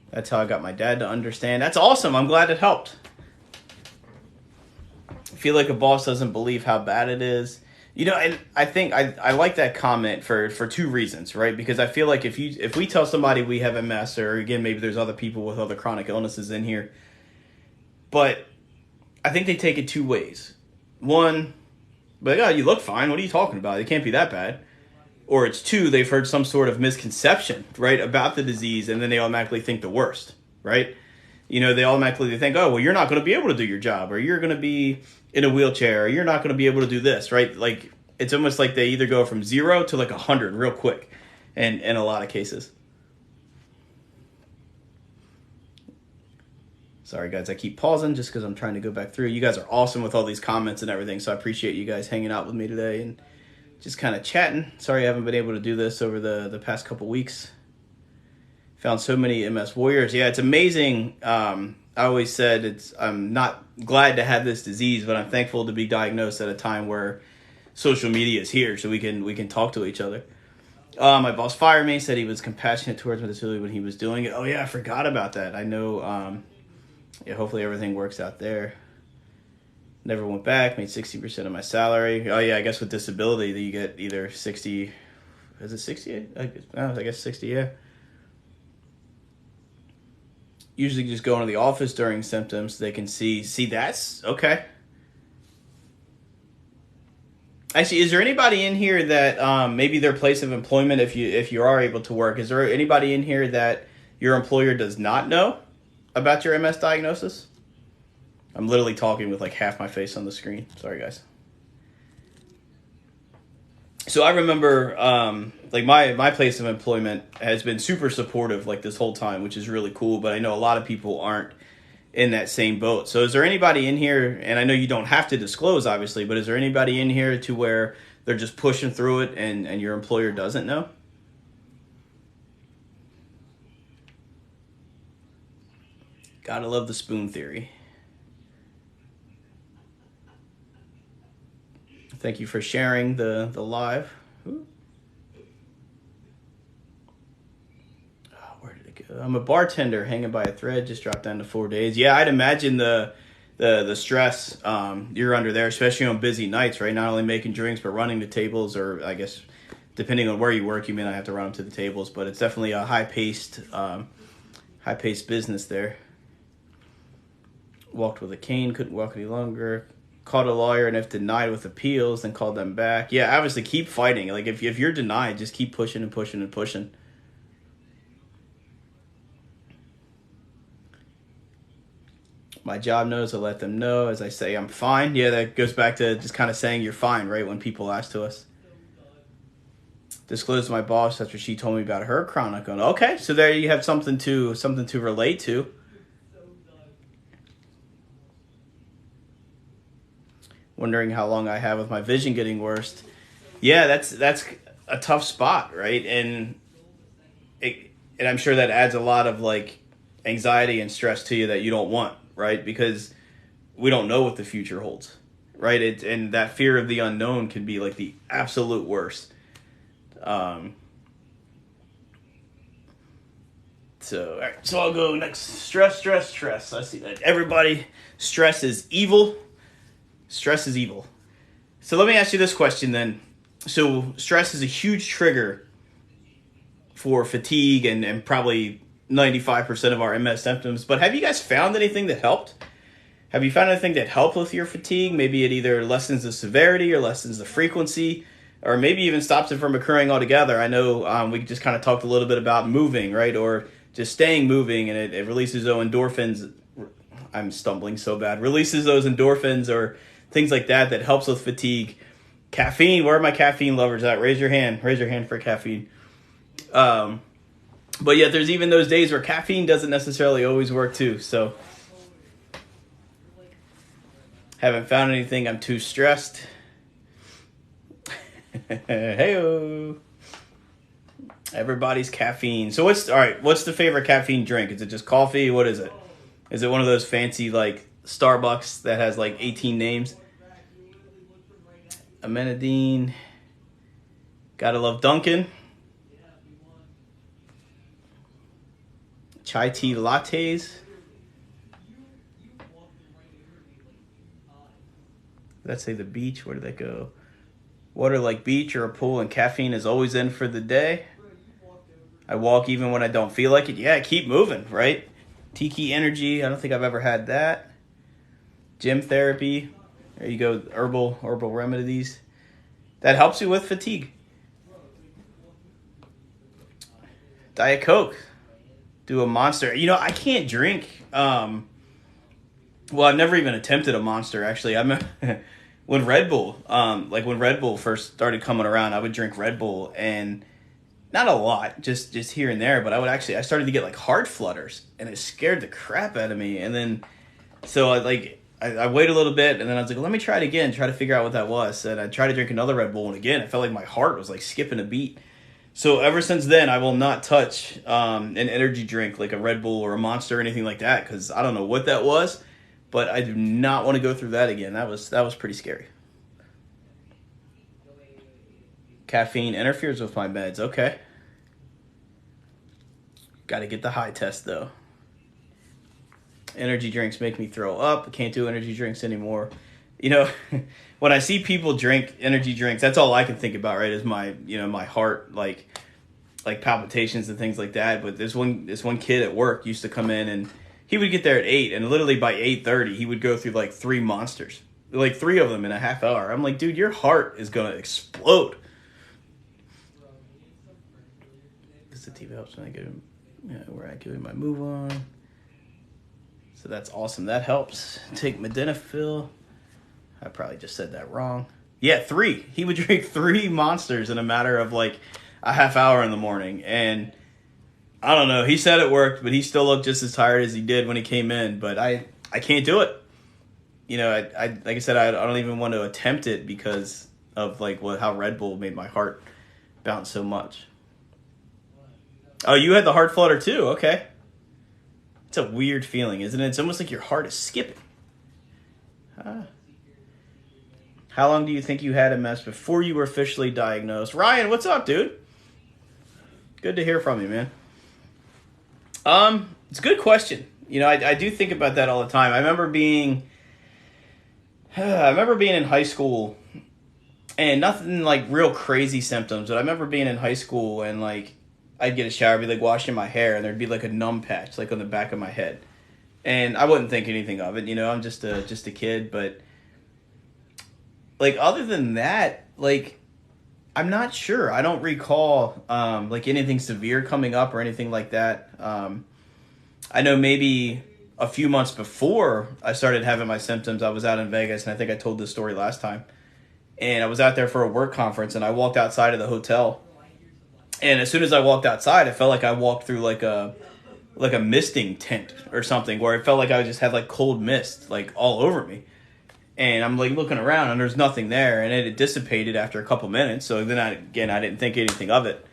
That's how I got my dad to understand. That's awesome. I'm glad it helped. I feel like a boss doesn't believe how bad it is. You know, and I think I like that comment for two reasons, right? Because I feel like if we tell somebody we have MS, or again maybe there's other people with other chronic illnesses in here, but I think they take it two ways. One, but oh, you look fine. What are you talking about? It can't be that bad. Or it's two, they've heard some sort of misconception, right, about the disease, and then they automatically think the worst, right? You know, they automatically think, oh, well, you're not going to be able to do your job, or you're going to be in a wheelchair, or you're not going to be able to do this, right? Like, it's almost like they either go from 0 to like 100 real quick, and in a lot of cases. Sorry, guys, I keep pausing just because I'm trying to go back through. You guys are awesome with all these comments and everything, so I appreciate you guys hanging out with me today and just kind of chatting. Sorry I haven't been able to do this over the past couple weeks. Found so many MS warriors. Yeah, it's amazing. I always said I'm not glad to have this disease, but I'm thankful to be diagnosed at a time where social media is here, so we can talk to each other. My boss fired me, said he was compassionate towards my disability when he was doing it. Oh yeah, I forgot about that. I know. Yeah, hopefully everything works out there. Never went back, made 60% of my salary. Oh, yeah, I guess with disability, that you get either 60, is it 60? I guess 60, yeah. Usually just go into the office during symptoms. They can see that's, okay. Actually, is there anybody in here that maybe their place of employment, if you are able to work, is there anybody in here that your employer does not know about your MS diagnosis? I'm literally talking with like half my face on the screen. Sorry, guys. So I remember, like my place of employment has been super supportive like this whole time, which is really cool. But I know a lot of people aren't in that same boat. So is there anybody in here, and I know you don't have to disclose, obviously, but is there anybody in here to where they're just pushing through it and your employer doesn't know? Gotta love the spoon theory. Thank you for sharing the live. Ooh. Oh, where did it go? I'm a bartender hanging by a thread, just dropped down to 4 days. Yeah, I'd imagine the stress you're under there, especially on busy nights, right? Not only making drinks, but running the tables, or I guess depending on where you work, you may not have to run them to the tables, but it's definitely a high-paced business there. Walked with a cane, couldn't walk any longer. Called a lawyer, and if denied with appeals, then called them back. Yeah, obviously keep fighting. Like if you're denied, just keep pushing and pushing and pushing. My job knows, I let them know. As I say, I'm fine. Yeah, that goes back to just kind of saying you're fine, right? When people ask to us. Disclosed to my boss after she told me about her chronic illness. Okay, so there you have something to relate to. Wondering how long I have with my vision getting worse. Yeah, that's a tough spot, right? And I'm sure that adds a lot of like anxiety and stress to you that you don't want, right? Because we don't know what the future holds, right? And that fear of the unknown can be like the absolute worst. So, all right, so I'll go next. Stress. I see that everybody, stress is evil. Stress is evil. So let me ask you this question then. So stress is a huge trigger for fatigue and probably 95% of our MS symptoms. But have you guys found anything that helped? Have you found anything that helped with your fatigue? Maybe it either lessens the severity or lessens the frequency, or maybe even stops it from occurring altogether. I know we just kind of talked a little bit about moving, right? Or just staying moving, and it releases those endorphins. I'm stumbling so bad. Releases those endorphins or things like that helps with fatigue. Caffeine, where are my caffeine lovers at? Raise your hand for caffeine. But yeah, there's even those days where caffeine doesn't necessarily always work too. So haven't found anything. I'm too stressed. Hey-o. Everybody's caffeine. So what's the favorite caffeine drink? Is it just coffee? What is it? Is it one of those fancy like Starbucks that has like 18 names? Amenadine. Gotta love Dunkin'. Chai tea lattes. Did that say the beach? Where did that go? Water like beach or a pool, and caffeine is always in for the day. I walk even when I don't feel like it. Yeah, keep moving, right? Tiki energy. I don't think I've ever had that. Gym therapy. There you go. Herbal remedies. That helps you with fatigue. Diet Coke. Do a Monster. You know, I can't drink. Well, I've never even attempted a Monster, actually. When Red Bull, when Red Bull first started coming around, I would drink Red Bull, and not a lot, just here and there, but I started to get like heart flutters, and it scared the crap out of me. And then, so I waited a little bit, and then I was like, let me try it again, try to figure out what that was. And I tried to drink another Red Bull, and again, I felt like my heart was like skipping a beat. So ever since then, I will not touch an energy drink like a Red Bull or a Monster or anything like that, because I don't know what that was, but I do not want to go through that again. That was pretty scary. Caffeine interferes with my meds. Okay. Got to get the high test, though. Energy drinks make me throw up. I can't do energy drinks anymore. You know, when I see people drink energy drinks, that's all I can think about, right? Is my heart, like palpitations and things like that. But this one kid at work used to come in, and he would get there at 8, and literally by 8:30, he would go through like 3 Monsters, like 3 of them in a half hour. I'm like, dude, your heart is gonna explode. Because the TV helps when I get where I give my move on. So that's awesome. That helps. Take Modafinil. I probably just said that wrong. Yeah, 3. He would drink 3 Monsters in a matter of like a half hour in the morning. And I don't know. He said it worked, but he still looked just as tired as he did when he came in. But I can't do it. You know, I like I said, I don't even want to attempt it because of like how Red Bull made my heart bounce so much. Oh, you had the heart flutter too. Okay. It's a weird feeling, isn't it? It's almost like your heart is skipping. How long do you think you had MS before you were officially diagnosed? Ryan, what's up, dude? Good to hear from you, man. It's a good question. You know, I do think about that all the time. I remember being in high school, and nothing like real crazy symptoms, but I remember being in high school and like I'd get a shower, be like washing my hair, and there'd be like a numb patch like on the back of my head. And I wouldn't think anything of it, you know, I'm just a kid, but like other than that, like I'm not sure. I don't recall like anything severe coming up or anything like that. I know maybe a few months before I started having my symptoms, I was out in Vegas, and I think I told this story last time. And I was out there for a work conference, and I walked outside of the hotel. And as soon as I walked outside, it felt like I walked through like a misting tent or something, where it felt like I just had like cold mist like all over me. And I'm like looking around, and there's nothing there, and it had dissipated after a couple minutes. So then I didn't think anything of it.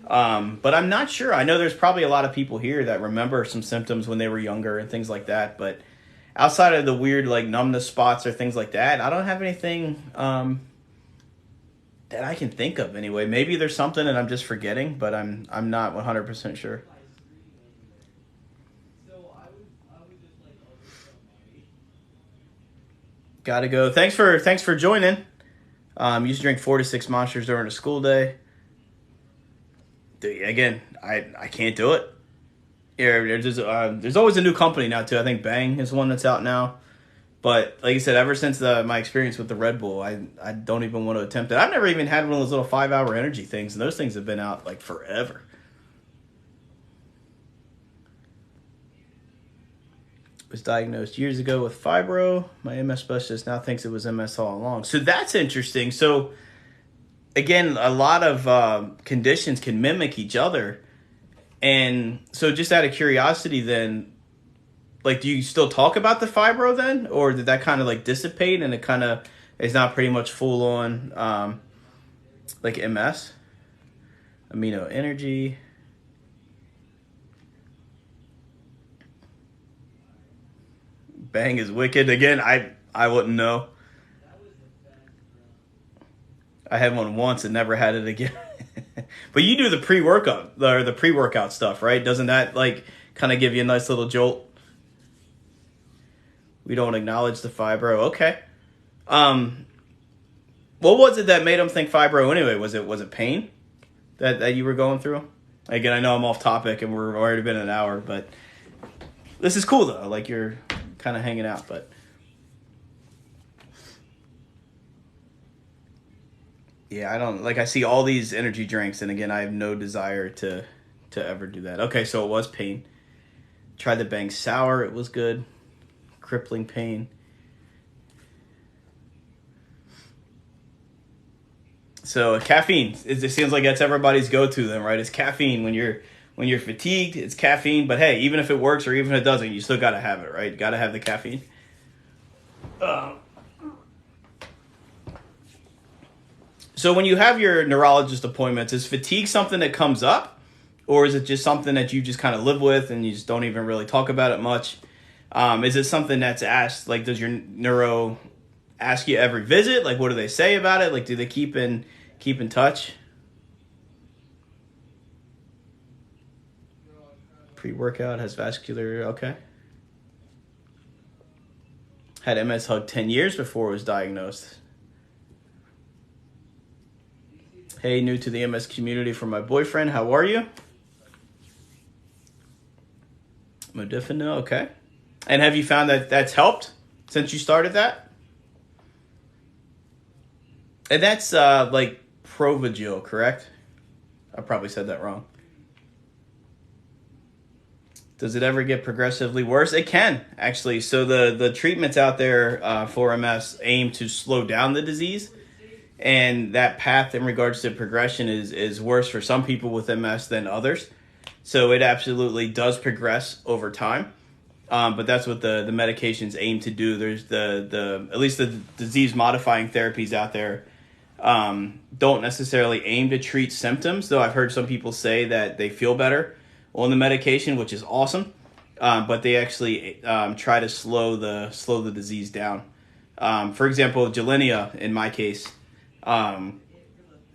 But I'm not sure. I know there's probably a lot of people here that remember some symptoms when they were younger and things like that. But outside of the weird like numbness spots or things like that, I don't have anything that I can think of anyway. Maybe there's something and I'm just forgetting, but I'm not 100% sure. Gotta go. Thanks for joining. Used to drink 4 to 6 Monsters during a school day. Again, I can't do it. Yeah, there's always a new company now too. I think Bang is the one that's out now. But like I said, ever since my experience with the Red Bull, I don't even want to attempt it. I've never even had one of those little 5-hour energy things, and those things have been out like forever. Was diagnosed years ago with fibro. My MS specialist now thinks it was MS all along. So that's interesting. So again, a lot of conditions can mimic each other. And so just out of curiosity then, like, do you still talk about the fibro then? Or did that kind of like dissipate and it kind of is not pretty much full on like MS? Amino energy. Bang is wicked. Again, I wouldn't know. I had one once and never had it again. But you do the pre-workout stuff, right? Doesn't that like kind of give you a nice little jolt? We don't acknowledge the fibro. Okay. What was it that made him think fibro anyway? Was it pain that you were going through? Again, I know I'm off topic and we're already been an hour, but this is cool though. Like you're kind of hanging out, but yeah, I don't like. I see all these energy drinks, and again, I have no desire to ever do that. Okay, so it was pain. Tried the Bang Sour. It was good. Crippling pain. So caffeine. It seems like that's everybody's go-to then, right? It's caffeine when you're fatigued. It's caffeine. But hey, even if it works or even if it doesn't, you still gotta have it, right? You gotta have the caffeine. So when you have your neurologist appointments, is fatigue something that comes up, or is it just something that you just kind of live with and you just don't even really talk about it much? Is it something that's asked? Like, does your neuro ask you every visit? Like, what do they say about it? Like, do they keep in touch? Pre-workout has vascular. Okay. Had MS hug 10 years before it was diagnosed. Hey, new to the MS community from my boyfriend. How are you? Modafinil, okay. And have you found that that's helped since you started that? And that's like Provigil, correct? I probably said that wrong. Does it ever get progressively worse? It can, actually. So the treatments out there for MS aim to slow down the disease. And that path in regards to progression is worse for some people with MS than others. So it absolutely does progress over time. But that's what the medications aim to do. There's the at least the disease modifying therapies out there don't necessarily aim to treat symptoms, though I've heard some people say that they feel better on the medication, which is awesome. But they actually try to slow the disease down. For example, Gilenya, in my case,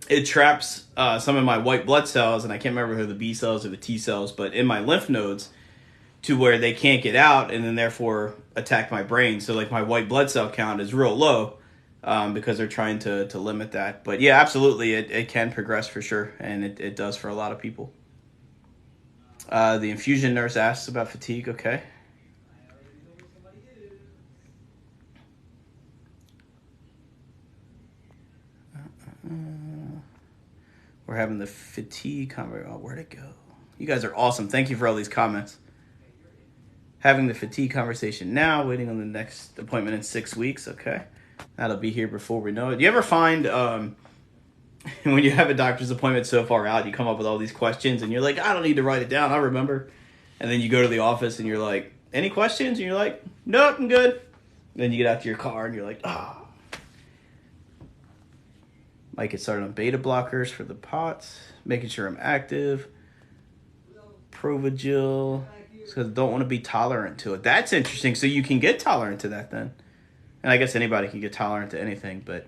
it traps some of my white blood cells, and I can't remember who the B cells or the T cells, but in my lymph nodes to where they can't get out and then therefore attack my brain. So like my white blood cell count is real low because they're trying to limit that. But yeah, absolutely, it can progress for sure, and it does for a lot of people. The infusion nurse asks about fatigue, okay. We're having the fatigue conversation. Oh, where'd it go? You guys are awesome. Thank you for all these comments. Having the fatigue conversation now, waiting on the next appointment in 6 weeks. Okay. That'll be here before we know it. Do you ever find when you have a doctor's appointment so far out, you come up with all these questions and you're like, I don't need to write it down. I'll remember. And then you go to the office and you're like, any questions? And you're like, nope, I'm good. And then you get out to your car and you're like, ah. Might get started on beta blockers for the POTS, making sure I'm active. Provigil, because I don't want to be tolerant to it. That's interesting. So you can get tolerant to that then. And I guess anybody can get tolerant to anything, but...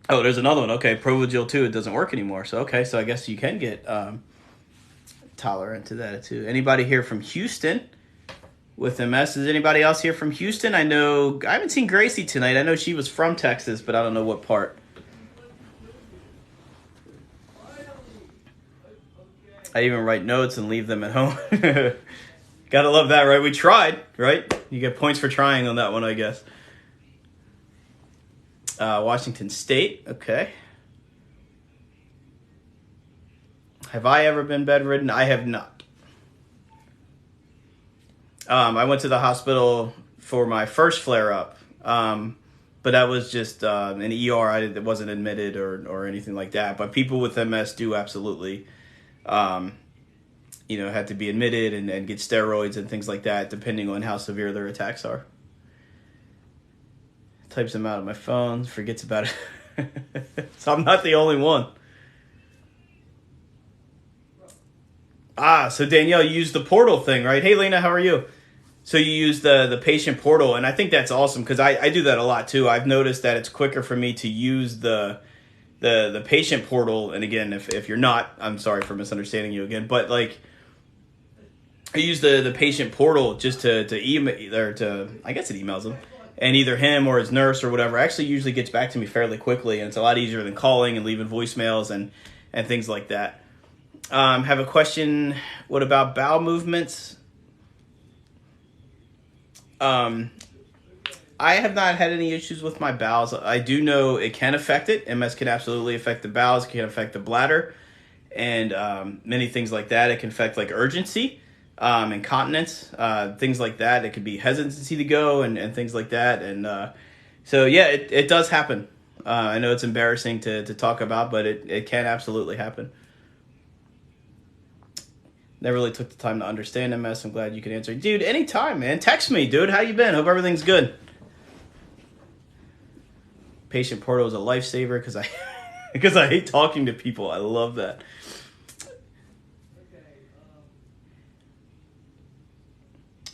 Oh, there's another one. Okay, Provigil too, it doesn't work anymore. So, okay, so I guess you can get tolerant to that too. Anybody here from Houston with MS? Is anybody else here from Houston? I haven't seen Gracie tonight. I know she was from Texas, but I don't know what part. I even write notes and leave them at home. Gotta love that, right? We tried, right? You get points for trying on that one, I guess. Washington State, okay. Have I ever been bedridden? I have not. I went to the hospital for my first flare-up, but that was just an ER. I wasn't admitted or anything like that. But people with MS do absolutely... had to be admitted and get steroids and things like that, depending on how severe their attacks are. Types them out on my phone, forgets about it. So I'm not the only one. So Danielle, you used the portal thing, right? Hey, Lena, how are you? So you use the patient portal, and I think that's awesome because I do that a lot too. I've noticed that it's quicker for me to use the patient portal, and again, if you're not, I'm sorry for misunderstanding you again, but like I use the patient portal just to email, or to, I guess it emails them, and either him or his nurse or whatever actually usually gets back to me fairly quickly, and it's a lot easier than calling and leaving voicemails and things like that. Have a question. What about bowel movements? I have not had any issues with my bowels. I do know it can affect it. MS can absolutely affect the bowels. It can affect the bladder, and many things like that. It can affect like urgency, incontinence, things like that. It could be hesitancy to go and things like that. And so yeah, it does happen. I know it's embarrassing to talk about, but it can absolutely happen. Never really took the time to understand MS. I'm glad you could answer. Dude, anytime, man. Text me, dude. How you been? Hope everything's good. Patient portal is a lifesaver because I hate talking to people. I love that.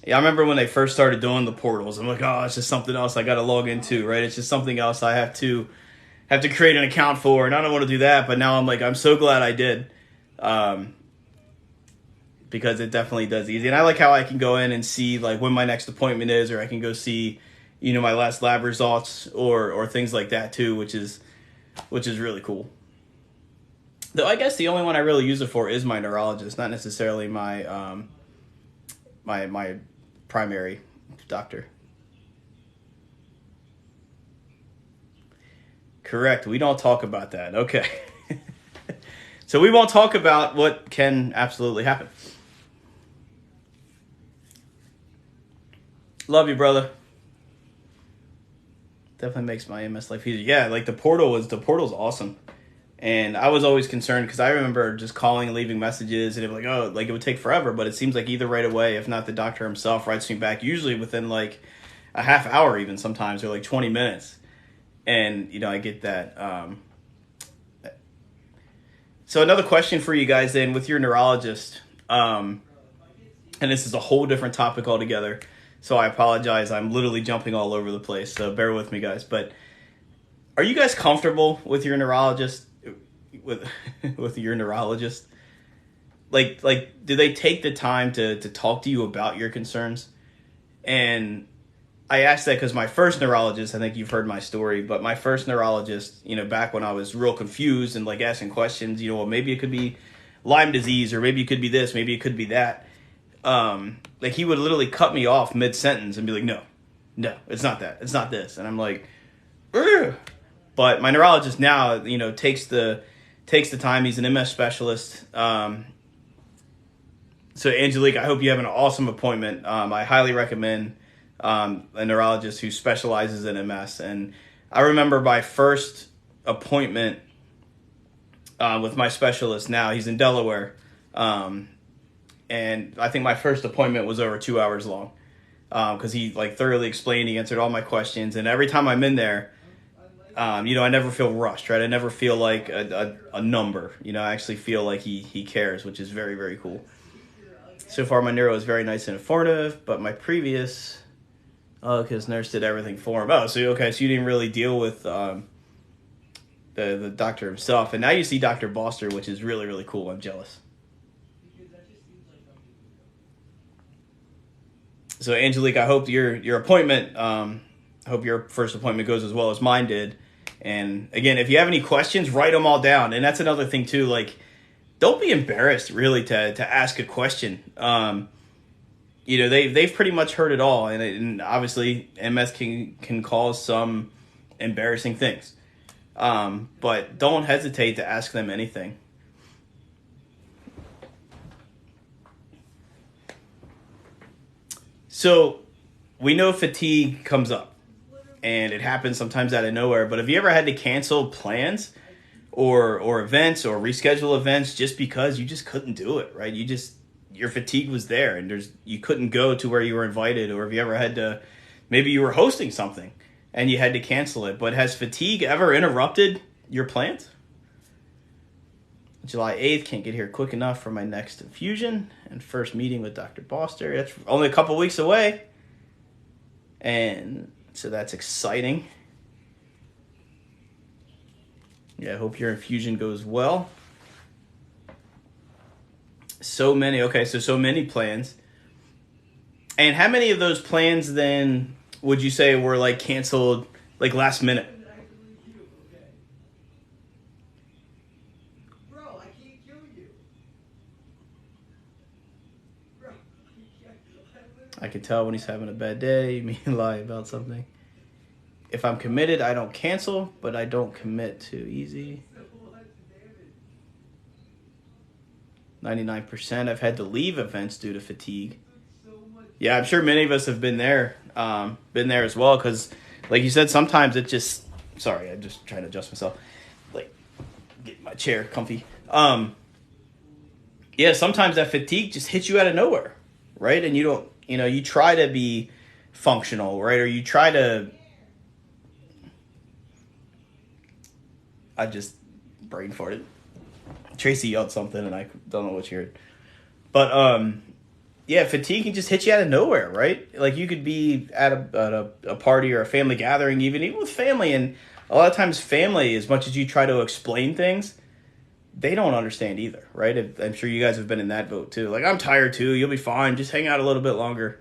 Yeah, I remember when they first started doing the portals. I'm like, oh, it's just something else I got to log into, right? It's just something else I have to create an account for, and I don't want to do that. But now I'm like, I'm so glad I did, because it definitely does easy. And I like how I can go in and see like when my next appointment is, or I can go see, my last lab results or things like that too, which is really cool. Though I guess the only one I really use it for is my neurologist, not necessarily my my primary doctor. Correct. We don't talk about that. Okay. So we won't talk about what can absolutely happen. Love you, brother. Definitely makes my MS life easier. Yeah, like the portal's awesome. And I was always concerned because I remember just calling and leaving messages, and it was like, oh, like it would take forever, but it seems like either right away, if not the doctor himself writes me back, usually within like a half hour even sometimes, or like 20 minutes. And, I get that. So another question for you guys then with your neurologist, and this is a whole different topic altogether. So I apologize. I'm literally jumping all over the place. So bear with me, guys. But are you guys comfortable with your neurologist? With your neurologist? Like, do they take the time to talk to you about your concerns? And I asked that because my first neurologist, I think you've heard my story, but my first neurologist, back when I was real confused and like asking questions, well, maybe it could be Lyme disease, or maybe it could be this, maybe it could be that. Like he would literally cut me off mid-sentence and be like, no, it's not that. It's not this. And I'm like, ugh. But my neurologist now, takes the time. He's an MS specialist. So Angelique, I hope you have an awesome appointment. I highly recommend a neurologist who specializes in MS. And I remember my first appointment with my specialist now. He's in Delaware. And I think my first appointment was over 2 hours long, because he like thoroughly explained, he answered all my questions. And every time I'm in there, I never feel rushed, right? I never feel like a number, I actually feel like he cares, which is very, very cool. So far, my neuro is very nice and informative, but my previous, because nurse did everything for him. Oh, so you didn't really deal with the doctor himself. And now you see Dr. Boster, which is really, really cool. I'm jealous. So Angelique, I hope your appointment, I hope your first appointment goes as well as mine did. And again, if you have any questions, write them all down. And that's another thing too, like, don't be embarrassed really to ask a question. They've pretty much heard it all. And obviously MS can cause some embarrassing things. But don't hesitate to ask them anything. So we know fatigue comes up, and it happens sometimes out of nowhere. But have you ever had to cancel plans or events or reschedule events just because you just couldn't do it, right? Your fatigue was there, and you couldn't go to where you were invited. Or have you ever had to, maybe you were hosting something and you had to cancel it. But has fatigue ever interrupted your plans? July 8th, can't get here quick enough for my next infusion and first meeting with Dr. Boster. That's only a couple weeks away. And so that's exciting. Yeah, I hope your infusion goes well. So many plans. And how many of those plans then would you say were like canceled like last minute? I can tell when he's having a bad day. You mean lie about something. If I'm committed, I don't cancel, but I don't commit too easy. 99%. I've had to leave events due to fatigue. Yeah, I'm sure many of us have been there as well. Because, like you said, sometimes it just. Sorry, I'm just trying to adjust myself. Like, get my chair comfy. Yeah, sometimes that fatigue just hits you out of nowhere, right? And you don't. You try to be functional, right? Or you try to. I just brain farted. Tracy yelled something, and I don't know what you heard. But yeah, fatigue can just hit you out of nowhere, right? Like you could be at a party or a family gathering, even with family, and a lot of times family, as much as you try to explain things, they don't understand either, right? I'm sure you guys have been in that boat too. Like, I'm tired too. You'll be fine. Just hang out a little bit longer.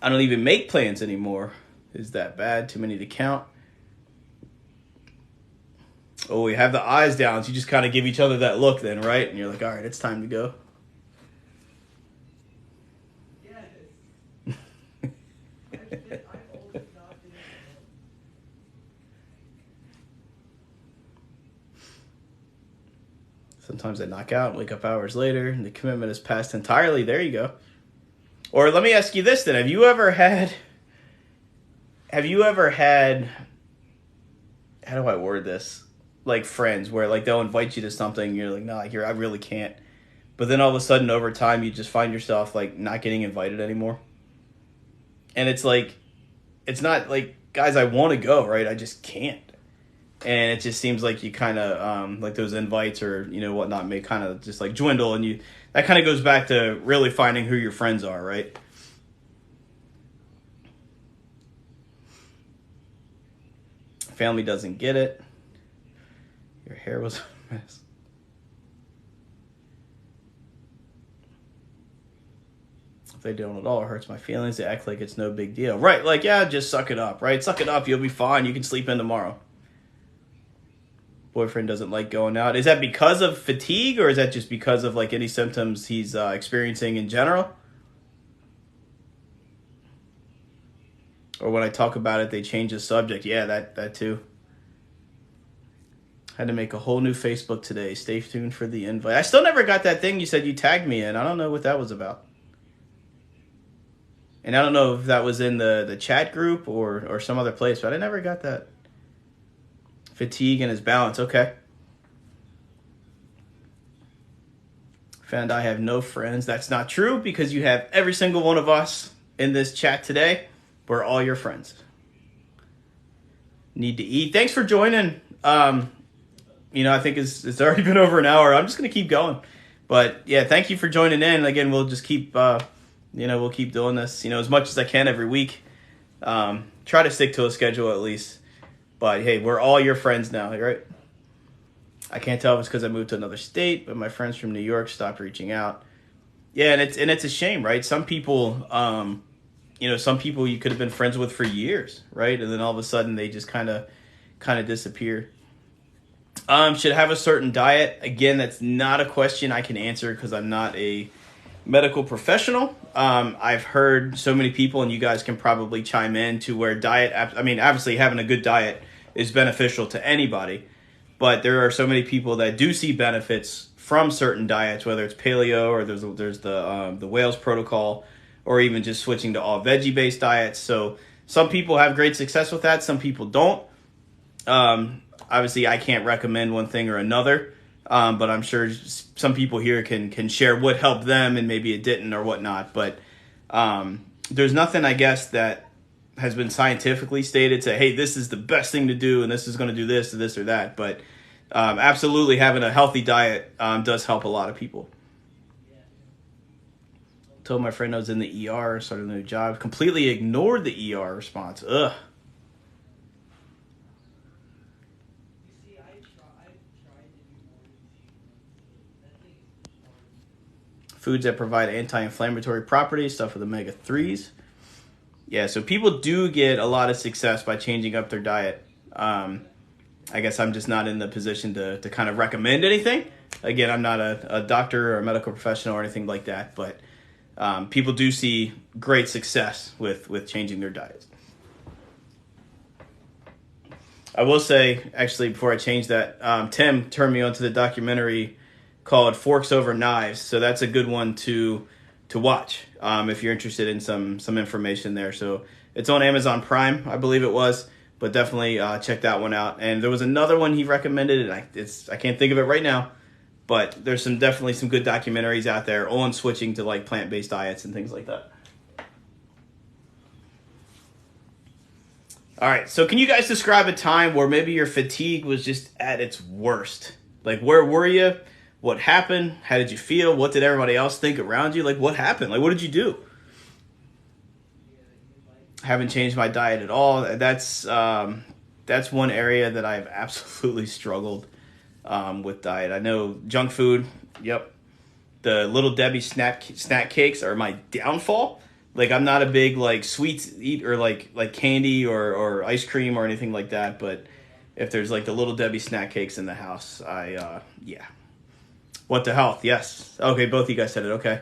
I don't even make plans anymore. Is that bad? Too many to count. Oh, we have the eyes down, so you just kind of give each other that look then, right? And you're like, all right, it's time to go. Sometimes I knock out and wake up hours later, and the commitment is passed entirely. There you go. Or let me ask you this then. Have you ever had, how do I word this? Like friends where like they'll invite you to something and you're like, no, like I really can't. But then all of a sudden over time you just find yourself like not getting invited anymore. And it's like, it's not like, guys, I want to go, right? I just can't. And it just seems like you kind of, like those invites or, whatnot may kind of just like dwindle. And that kind of goes back to really finding who your friends are, right? Family doesn't get it. Your hair was a mess. If they don't at all, it hurts my feelings. They act like it's no big deal. Right, like, yeah, just suck it up, right? Suck it up, you'll be fine. You can sleep in tomorrow. Boyfriend doesn't like going out. Is that because of fatigue, or is that just because of, like, any symptoms he's experiencing in general? Or when I talk about it, they change the subject. Yeah, that too. Had to make a whole new Facebook today. Stay tuned for the invite. I still never got that thing you said you tagged me in. I don't know what that was about. And I don't know if that was in the chat group or some other place, but I never got that. Fatigue and his balance. Okay. Found I have no friends. That's not true because you have every single one of us in this chat today. We're all your friends. Need to eat. Thanks for joining. I think it's already been over an hour. I'm just going to keep going. But yeah, thank you for joining in. Again, we'll just keep, we'll keep doing this, as much as I can every week. Try to stick to a schedule at least. But hey, we're all your friends now, right? I can't tell if it's because I moved to another state, but my friends from New York stopped reaching out. Yeah, and it's a shame, right? Some people, some people you could have been friends with for years, right? And then all of a sudden they just kind of disappear. Should have a certain diet. Again, that's not a question I can answer because I'm not a medical professional. I've heard so many people, and you guys can probably chime in to where diet. Obviously having a good diet is beneficial to anybody, but there are so many people that do see benefits from certain diets, whether it's paleo or there's the Wales protocol, or even just switching to all veggie based diets. So some people have great success with that. Some people don't. Obviously, I can't recommend one thing or another, but I'm sure some people here can share what helped them and maybe it didn't or whatnot. But there's nothing, I guess, that has been scientifically stated to, hey, this is the best thing to do and this is going to do this or this or that. But absolutely having a healthy diet does help a lot of people. Told my friend I was in the ER, started a new job, completely ignored the ER response. Ugh. Foods that provide anti-inflammatory properties, stuff with omega-3s. Yeah, so people do get a lot of success by changing up their diet. I guess I'm just not in the position to kind of recommend anything. Again, I'm not a doctor or a medical professional or anything like that, but people do see great success with changing their diets. I will say, actually, before I change that, Tim turned me onto the documentary called Forks Over Knives. So that's a good one to watch if you're interested in some information there. So it's on Amazon Prime, I believe it was, but definitely check that one out. And there was another one he recommended, and I can't think of it right now, but there's definitely some good documentaries out there on switching to like plant-based diets and things like that. All right, so can you guys describe a time where maybe your fatigue was just at its worst? Like, where were you? What happened? How did you feel? What did everybody else think around you? Like, what happened? Like, what did you do? I haven't changed my diet at all. That's one area that I've absolutely struggled with diet. I know junk food. Yep, the Little Debbie snack cakes are my downfall. Like I'm not a big like sweets eat or like candy or ice cream or anything like that. But if there's like the Little Debbie snack cakes in the house, yeah. What the health? Yes. Okay, both of you guys said it. Okay.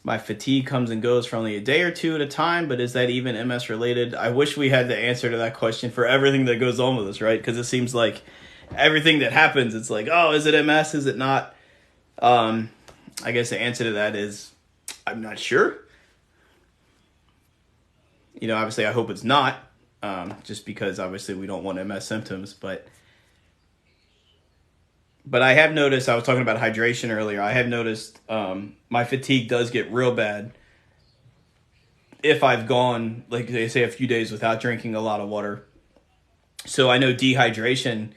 My fatigue comes and goes for only a day or two at a time, but is that even MS related? I wish we had the answer to that question for everything that goes on with us, right? Because it seems like everything that happens, it's like, oh, is it MS? Is it not? Um, I guess the answer to that is I'm not sure. Obviously, I hope it's not, just because obviously we don't want MS symptoms. But I have noticed. I was talking about hydration earlier. I have noticed my fatigue does get real bad if I've gone, like they say, a few days without drinking a lot of water. So I know dehydration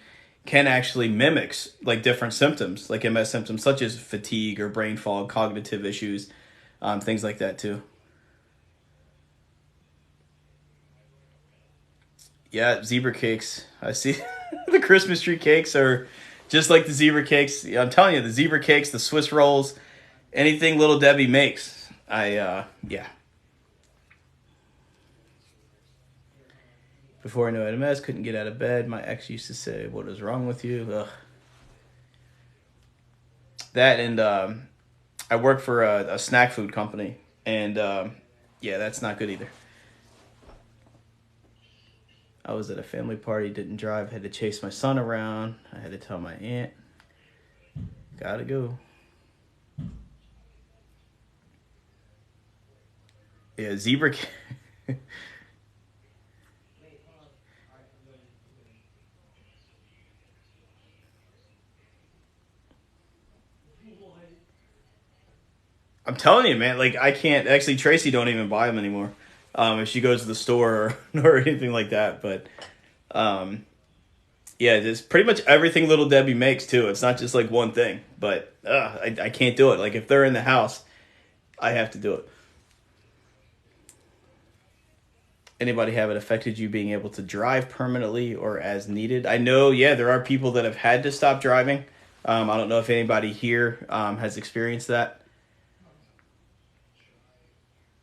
can actually mimics like different symptoms, like MS symptoms, such as fatigue or brain fog, cognitive issues, things like that too. Yeah, zebra cakes. I see the Christmas tree cakes are just like the zebra cakes. I'm telling you, the zebra cakes, the Swiss rolls, anything Little Debbie makes. Yeah. Before I knew I had MS, couldn't get out of bed. My ex used to say, "What is wrong with you?" Ugh. That and I work for a snack food company, and yeah, that's not good either. I was at a family party, didn't drive, had to chase my son around. I had to tell my aunt, "Gotta go." Yeah, zebra. I'm telling you, man. Like I can't actually. Tracy don't even buy them anymore. If she goes to the store or anything like that, but um, yeah, it's pretty much everything Little Debbie makes too. It's not just like one thing, but I can't do it. Like if they're in the house, I have to do it. Anybody have it affected you being able to drive permanently or as needed? I know, yeah, there are people that have had to stop driving. I don't know if anybody here has experienced that.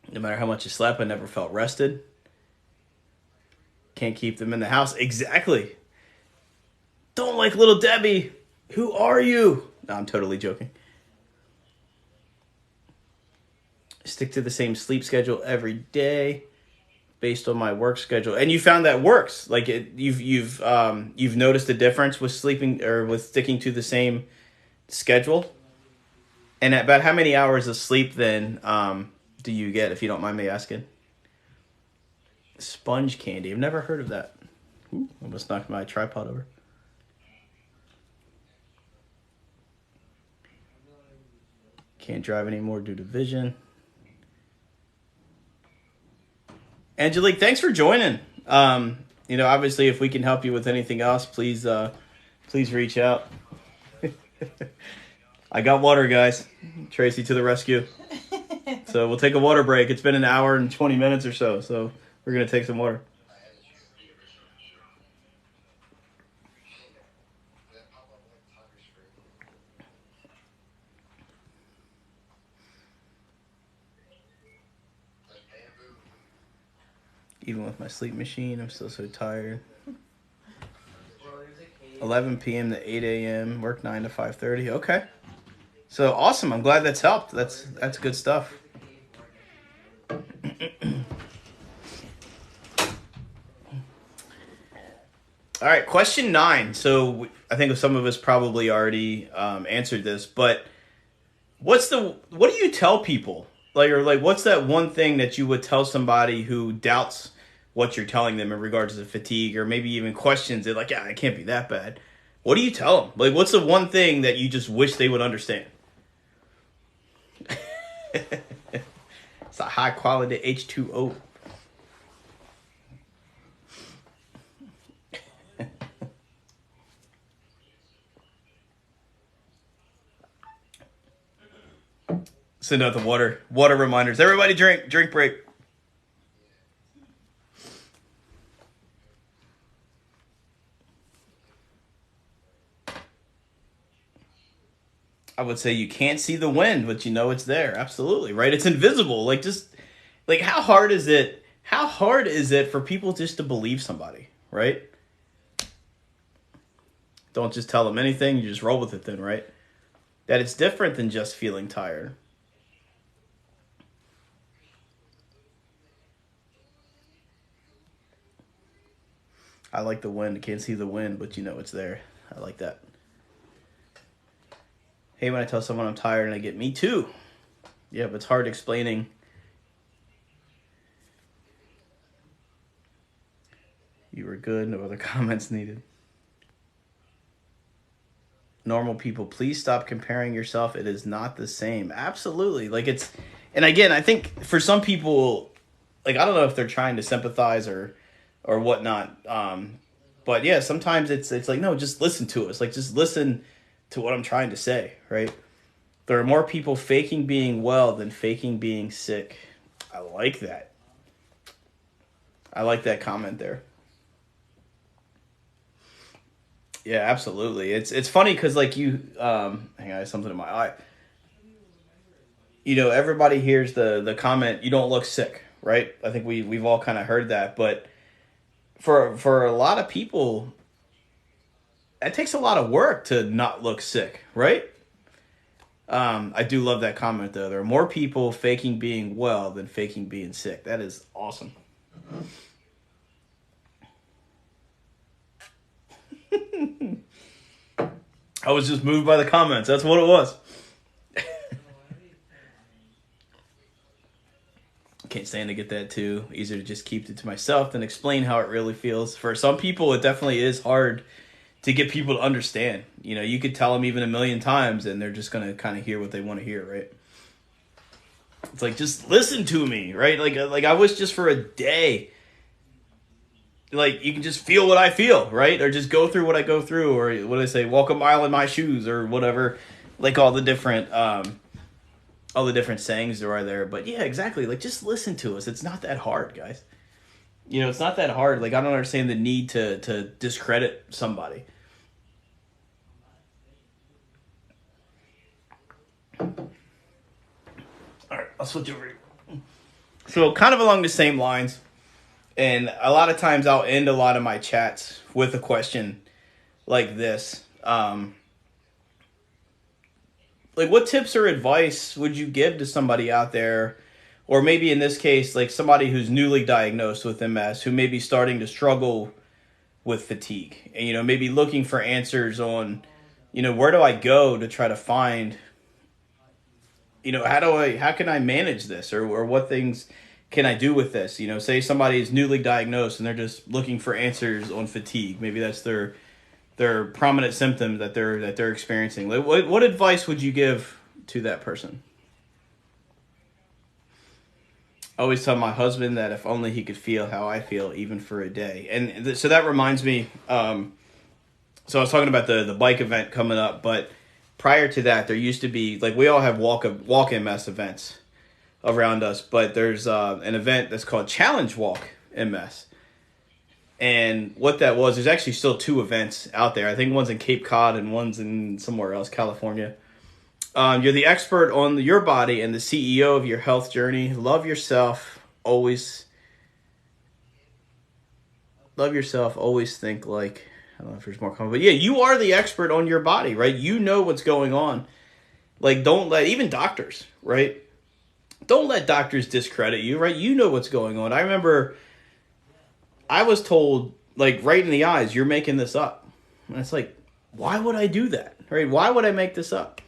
No matter how much you slept, I never felt rested. Can't keep them in the house. Exactly. Don't like Little Debbie. Who are you? No, I'm totally joking. Stick to the same sleep schedule every day based on my work schedule. And you found that works. Like you've noticed a difference with sleeping or with sticking to the same schedule. And about how many hours of sleep then do you get, if you don't mind me asking? Sponge candy. I've never heard of that. Ooh, almost knocked my tripod over. Can't drive anymore due to vision. Angelique, thanks for joining. Obviously, if we can help you with anything else, please reach out. I got water, guys. Tracy to the rescue. So we'll take a water break. It's been an hour and 20 minutes or so we're going to take some water. Even with my sleep machine, I'm still so tired. 11 p.m. to 8 a.m. Work 9 to 5:30. Okay. So awesome. I'm glad that's helped. That's good stuff. All right, question 9. So I think some of us probably already answered this, but what do you tell people? Or what's that one thing that you would tell somebody who doubts what you're telling them in regards to fatigue, or maybe even questions it, like, yeah, it can't be that bad. What do you tell them? Like, what's the one thing that you just wish they would understand? It's a high quality H2O. Send out the water reminders. Everybody drink break. I would say you can't see the wind, but you know it's there. Absolutely, right? It's invisible. Like how hard is it? How hard is it for people just to believe somebody, right? Don't just tell them anything. You just roll with it then, right? That it's different than just feeling tired. I like the wind. I can't see the wind, but you know it's there. I like that. Hey, when I tell someone I'm tired and I get me too. Yeah, but it's hard explaining. You were good. No other comments needed. Normal people, please stop comparing yourself. It is not the same. Absolutely. And again, I think for some people, I don't know if they're trying to sympathize or whatnot. But yeah, sometimes it's like, no, just listen to us. Just listen to what I'm trying to say, right? There are more people faking being well than faking being sick. I like that. I like that comment there. Yeah, absolutely. It's funny because hang on, I have something in my eye. Everybody hears the comment, "You don't look sick," right? I think we've all kind of heard that, but for a lot of people, it takes a lot of work to not look sick, right? I do love that comment though. There are more people faking being well than faking being sick. That is awesome. I was just moved by the comments. That's what it was. Can't stand to get that too. Easier to just keep it to myself than explain how it really feels. For some people, it definitely is hard to get people to understand. You could tell them even a million times and they're just going to kind of hear what they want to hear, right? It's like, just listen to me, right? Like I wish just for a day, you can just feel what I feel, right? Or just go through what I go through, or what do they say? Walk a mile in my shoes, or whatever. All the different sayings there are there. But yeah, exactly. Just listen to us. It's not that hard, guys. It's not that hard. I don't understand the need to discredit somebody. All right, I'll switch over. So kind of along the same lines, and a lot of times I'll end a lot of my chats with a question like this. What tips or advice would you give to somebody out there, or maybe in this case, somebody who's newly diagnosed with MS, who may be starting to struggle with fatigue, and maybe looking for answers on, where do I go to try to find, how can I manage this, or what things can I do with this? Say somebody is newly diagnosed and they're just looking for answers on fatigue. Maybe that's their prominent symptom that they're experiencing. What advice would you give to that person? I always tell my husband that if only he could feel how I feel, even for a day. And so that reminds me. So I was talking about the bike event coming up, but prior to that, there used to be, we all have walk MS events around us, but there's an event that's called Challenge Walk MS. And what that was, there's actually still 2 events out there. I think one's in Cape Cod and one's in somewhere else, California. You're the expert on your body and the CEO of your health journey. Love yourself. Always love yourself. Always think like, I don't know if there's more comment, but yeah, you are the expert on your body, right? You know what's going on. Like, don't let, even doctors, right? Don't let doctors discredit you, right? You know what's going on. I remember I was told, like, right in the eyes, you're making this up. And it's like, why would I do that, right? Why would I make this up?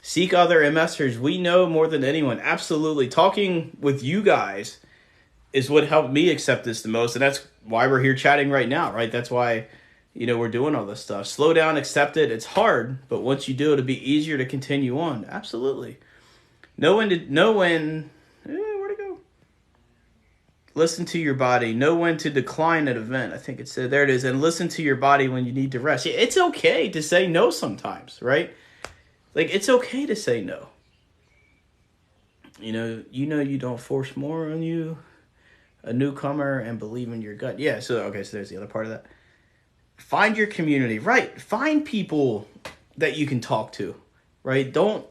Seek other MSers. We know more than anyone. Absolutely. Talking with you guys is what helped me accept this the most. And that's why we're here chatting right now, right? That's why, we're doing all this stuff. Slow down, accept it. It's hard, but once you do, it'll be easier to continue on. Absolutely. Where'd it go? Listen to your body. Know when to decline an event. I think it said, there it is. And listen to your body when you need to rest. Yeah, it's okay to say no sometimes, right? Like, it's okay to say no. You don't force more on you, a newcomer, and believe in your gut. Yeah, so there's the other part of that. Find your community, right? Find people that you can talk to, right? Don't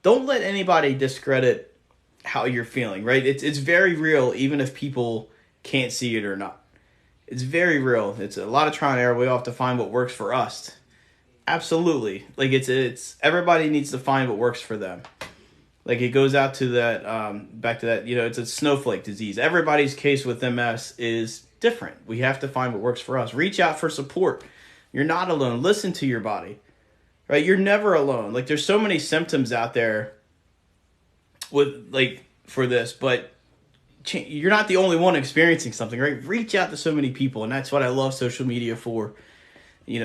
let anybody discredit how you're feeling, right? It's very real, even if people can't see it or not. It's very real. It's a lot of trial and error. We all have to find what works for us. Absolutely. Like, it's everybody needs to find what works for them. Like, it goes out to that, back to that, it's a snowflake disease. Everybody's case with MS is different. We have to find what works for us. Reach out for support. You're not alone. Listen to your body, right? You're never alone. Like, there's so many symptoms out there with, like, for this, but you're not the only one experiencing something, right? Reach out to so many people, and that's what I love social media for,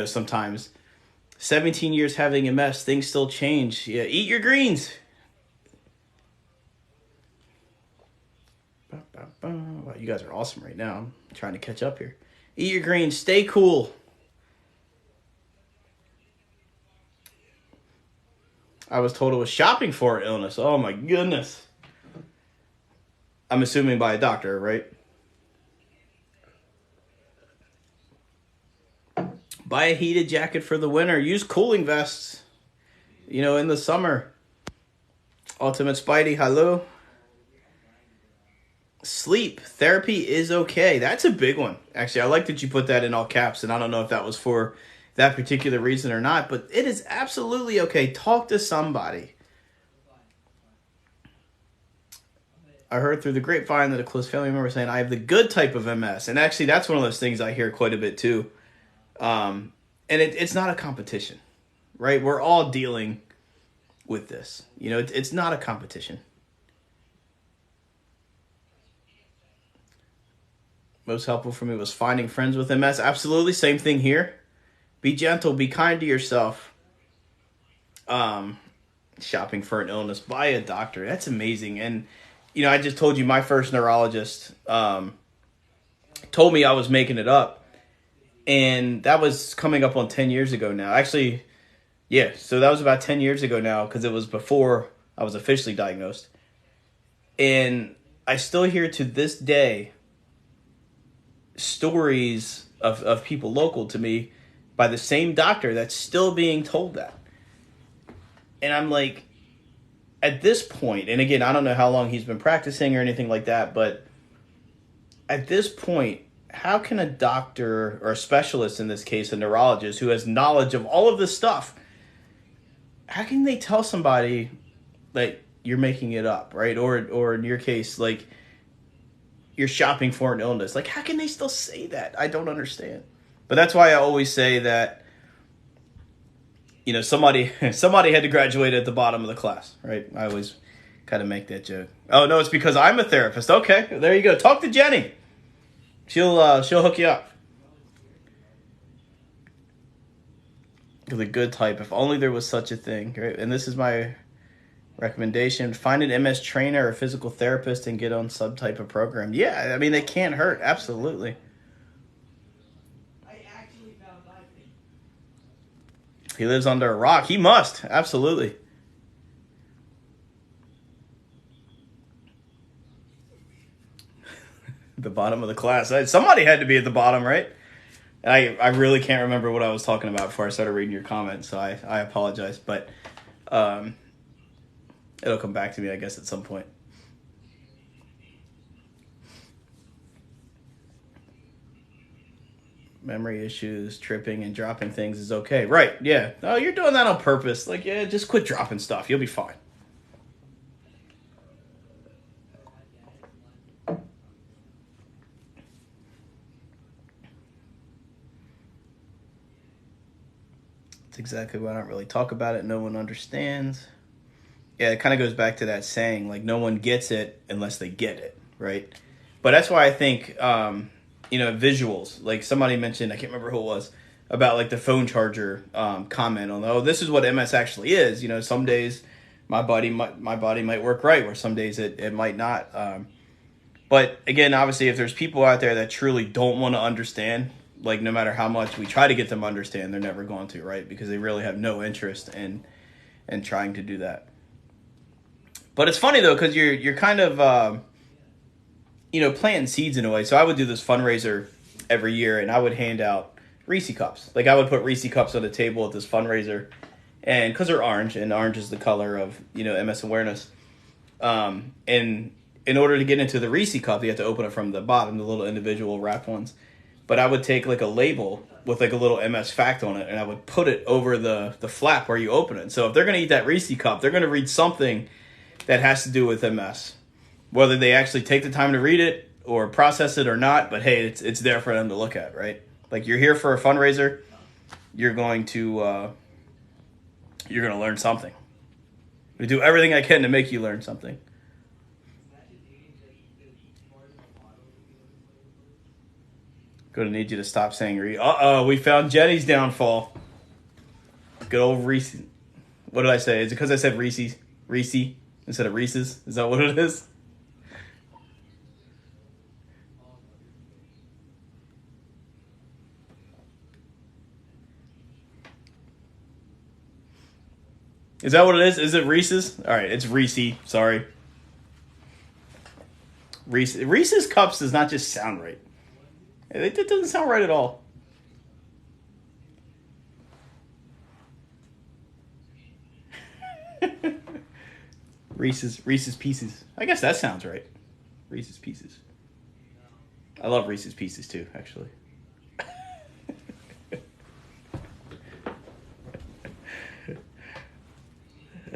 sometimes. 17 years having MS, things still change. Yeah, eat your greens. Wow, you guys are awesome right now. I'm trying to catch up here. Eat your greens. Stay cool. I was told it was shopping for an illness. Oh my goodness. I'm assuming by a doctor, right? Buy a heated jacket for the winter. Use cooling vests, in the summer. Ultimate Spidey, hello. Sleep. Therapy is okay. That's a big one. Actually, I like that you put that in all caps, and I don't know if that was for that particular reason or not, but it is absolutely okay. Talk to somebody. I heard through the grapevine that a close family member saying, I have the good type of MS. And actually, that's one of those things I hear quite a bit too. And it's not a competition, right? We're all dealing with this. It's not a competition. Most helpful for me was finding friends with MS. Absolutely, same thing here. Be gentle, be kind to yourself. Shopping for an illness, buy a doctor. That's amazing. And, I just told you my first neurologist told me I was making it up. And that was coming up on 10 years ago now. Actually, yeah, so that was about 10 years ago now because it was before I was officially diagnosed. And I still hear to this day stories of people local to me by the same doctor that's still being told that. And I'm like, at this point, and again, I don't know how long he's been practicing or anything like that, but at this point, how can a doctor or a specialist, in this case, a neurologist who has knowledge of all of this stuff, how can they tell somebody that you're making it up, right? Or in your case, like, you're shopping for an illness. Like, how can they still say that? I don't understand. But that's why I always say that, somebody had to graduate at the bottom of the class, right? I always kind of make that joke. Oh, no, it's because I'm a therapist. Okay, there you go. Talk to Jenny. She'll hook you up. The good type. If only there was such a thing, right? And this is my recommendation: find an MS trainer or physical therapist and get on some type of program. Yeah, I mean, they can't hurt. Absolutely. He lives under a rock. He must. Absolutely. The bottom of the class. Somebody had to be at the bottom, right? I really can't remember what I was talking about before I started reading your comments, so I apologize. But it'll come back to me, I guess, at some point. Memory issues, tripping and dropping things is okay. Right, yeah. Oh, you're doing that on purpose. Like, yeah, just quit dropping stuff. You'll be fine. That's exactly why I don't really talk about it. No one understands. Yeah, it kind of goes back to that saying, like, no one gets it unless they get it, right? But that's why I think, visuals. Like somebody mentioned, I can't remember who it was, about like the phone charger comment on, oh, this is what MS actually is. Some days my body might work right, where some days it might not. But again, obviously, if there's people out there that truly don't want to understand, like no matter how much we try to get them to understand, they're never going to, right? Because they really have no interest in trying to do that. But it's funny though, because you're kind of planting seeds in a way. So I would do this fundraiser every year, and I would hand out Reese cups. Like I would put Reese cups on the table at this fundraiser, and because they're orange, and orange is the color of MS awareness. And in order to get into the Reese cup, you have to open it from the bottom, the little individual wrapped ones. But I would take like a label with like a little MS fact on it, and I would put it over the flap where you open it. So if they're going to eat that Reese cup, they're going to read something that has to do with MS, whether they actually take the time to read it or process it or not. But hey, it's there for them to look at, right? Like you're here for a fundraiser, you're going to learn something. I do everything I can to make you learn something. Going to need you to stop saying Reese. We found Jenny's downfall. Good old Reese. What did I say? Is it because I said Reese instead of Reese's? Is that what it is? Is that what it is? Is it Reese's? All right, it's Reese. Sorry. Reese's cups does not just sound right. It doesn't sound right at all. Reese's Pieces. I guess that sounds right. Reese's Pieces. I love Reese's Pieces too, actually.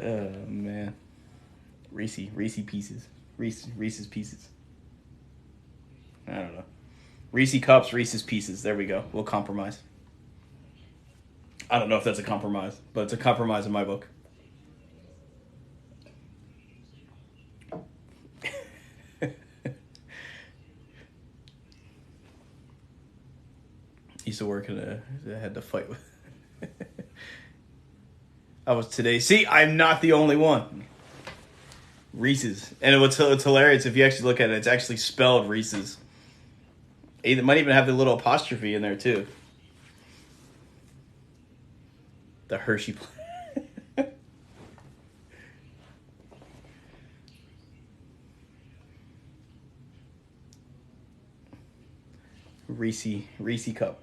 Oh man. Reese Pieces. Reese's Pieces. I don't know. Reese Cups, Reese's Pieces. There we go. We'll compromise. I don't know if that's a compromise, but it's a compromise in my book. Used to work I had to fight with. I was today. See, I'm not the only one. Reese's. And it's hilarious if you actually look at it. It's actually spelled Reese's. It might even have the little apostrophe in there, too. The Hershey. Reese cup.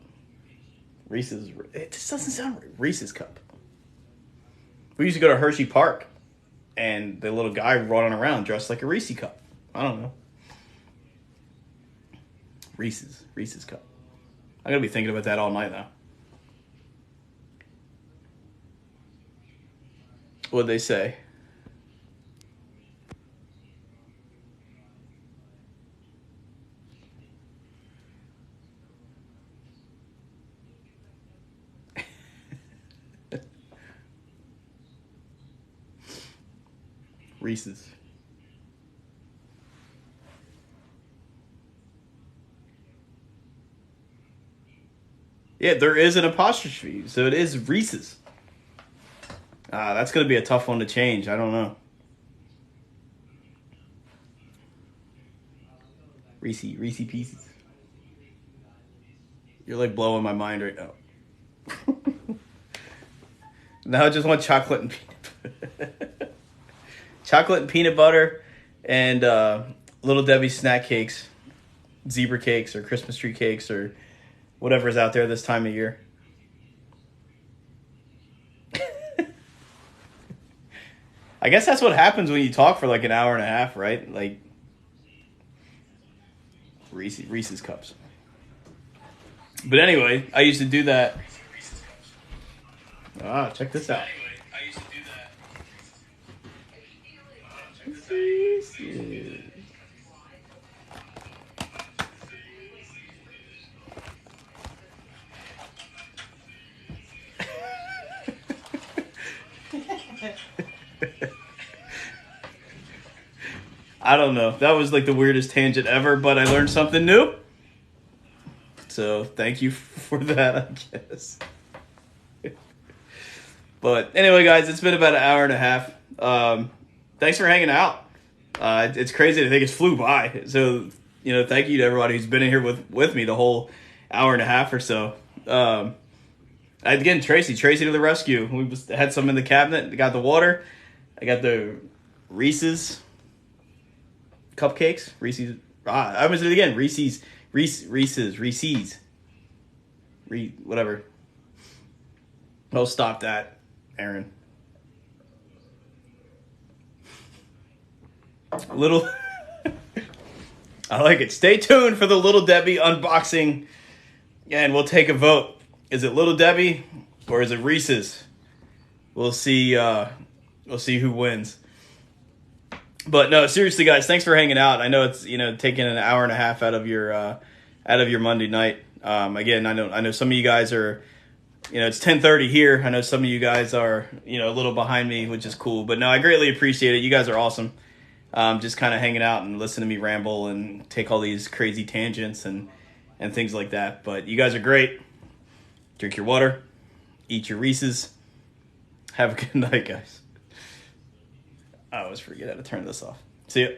Reese's. It just doesn't sound right. Reese's cup. We used to go to Hershey Park, and the little guy running around dressed like a Reese cup. I don't know. Reese's cup. I'm gonna be thinking about that all night now. What'd they say? Reese's. Yeah, there is an apostrophe, so it is Reese's. That's going to be a tough one to change. I don't know. Reese Pieces. You're like blowing my mind right now. Now I just want chocolate and peanut butter and Little Debbie snack cakes, zebra cakes or Christmas tree cakes or whatever's out there this time of year. I guess that's what happens when you talk for like an hour and a half, right? Like Reese's cups. But anyway, I used to do that. Ah, check this out. I don't know. That was like the weirdest tangent ever, but I learned something new. So thank you for that, I guess. But anyway, guys, it's been about an hour and a half. Thanks for hanging out. It's crazy to think it's flew by. So, thank you to everybody who's been in here with me the whole hour and a half or so. Again, Tracy to the rescue. We had some in the cabinet. Got the water. I got the Reese's cupcakes. Reese's. I was it again. Reese's. Whatever. Oh, stop that, Aaron. Little. I like it. Stay tuned for the Little Debbie unboxing, and we'll take a vote. Is it Little Debbie or is it Reese's? We'll see. We'll see who wins. But no, seriously, guys, thanks for hanging out. I know it's taking an hour and a half out of your Monday night. Again, I know some of you guys are, it's 10:30 here. I know some of you guys are a little behind me, which is cool. But no, I greatly appreciate it. You guys are awesome. Just kind of hanging out and listening to me ramble and take all these crazy tangents and things like that. But you guys are great. Drink your water, eat your Reese's. Have a good night, guys. I always forget how to turn this off. See ya.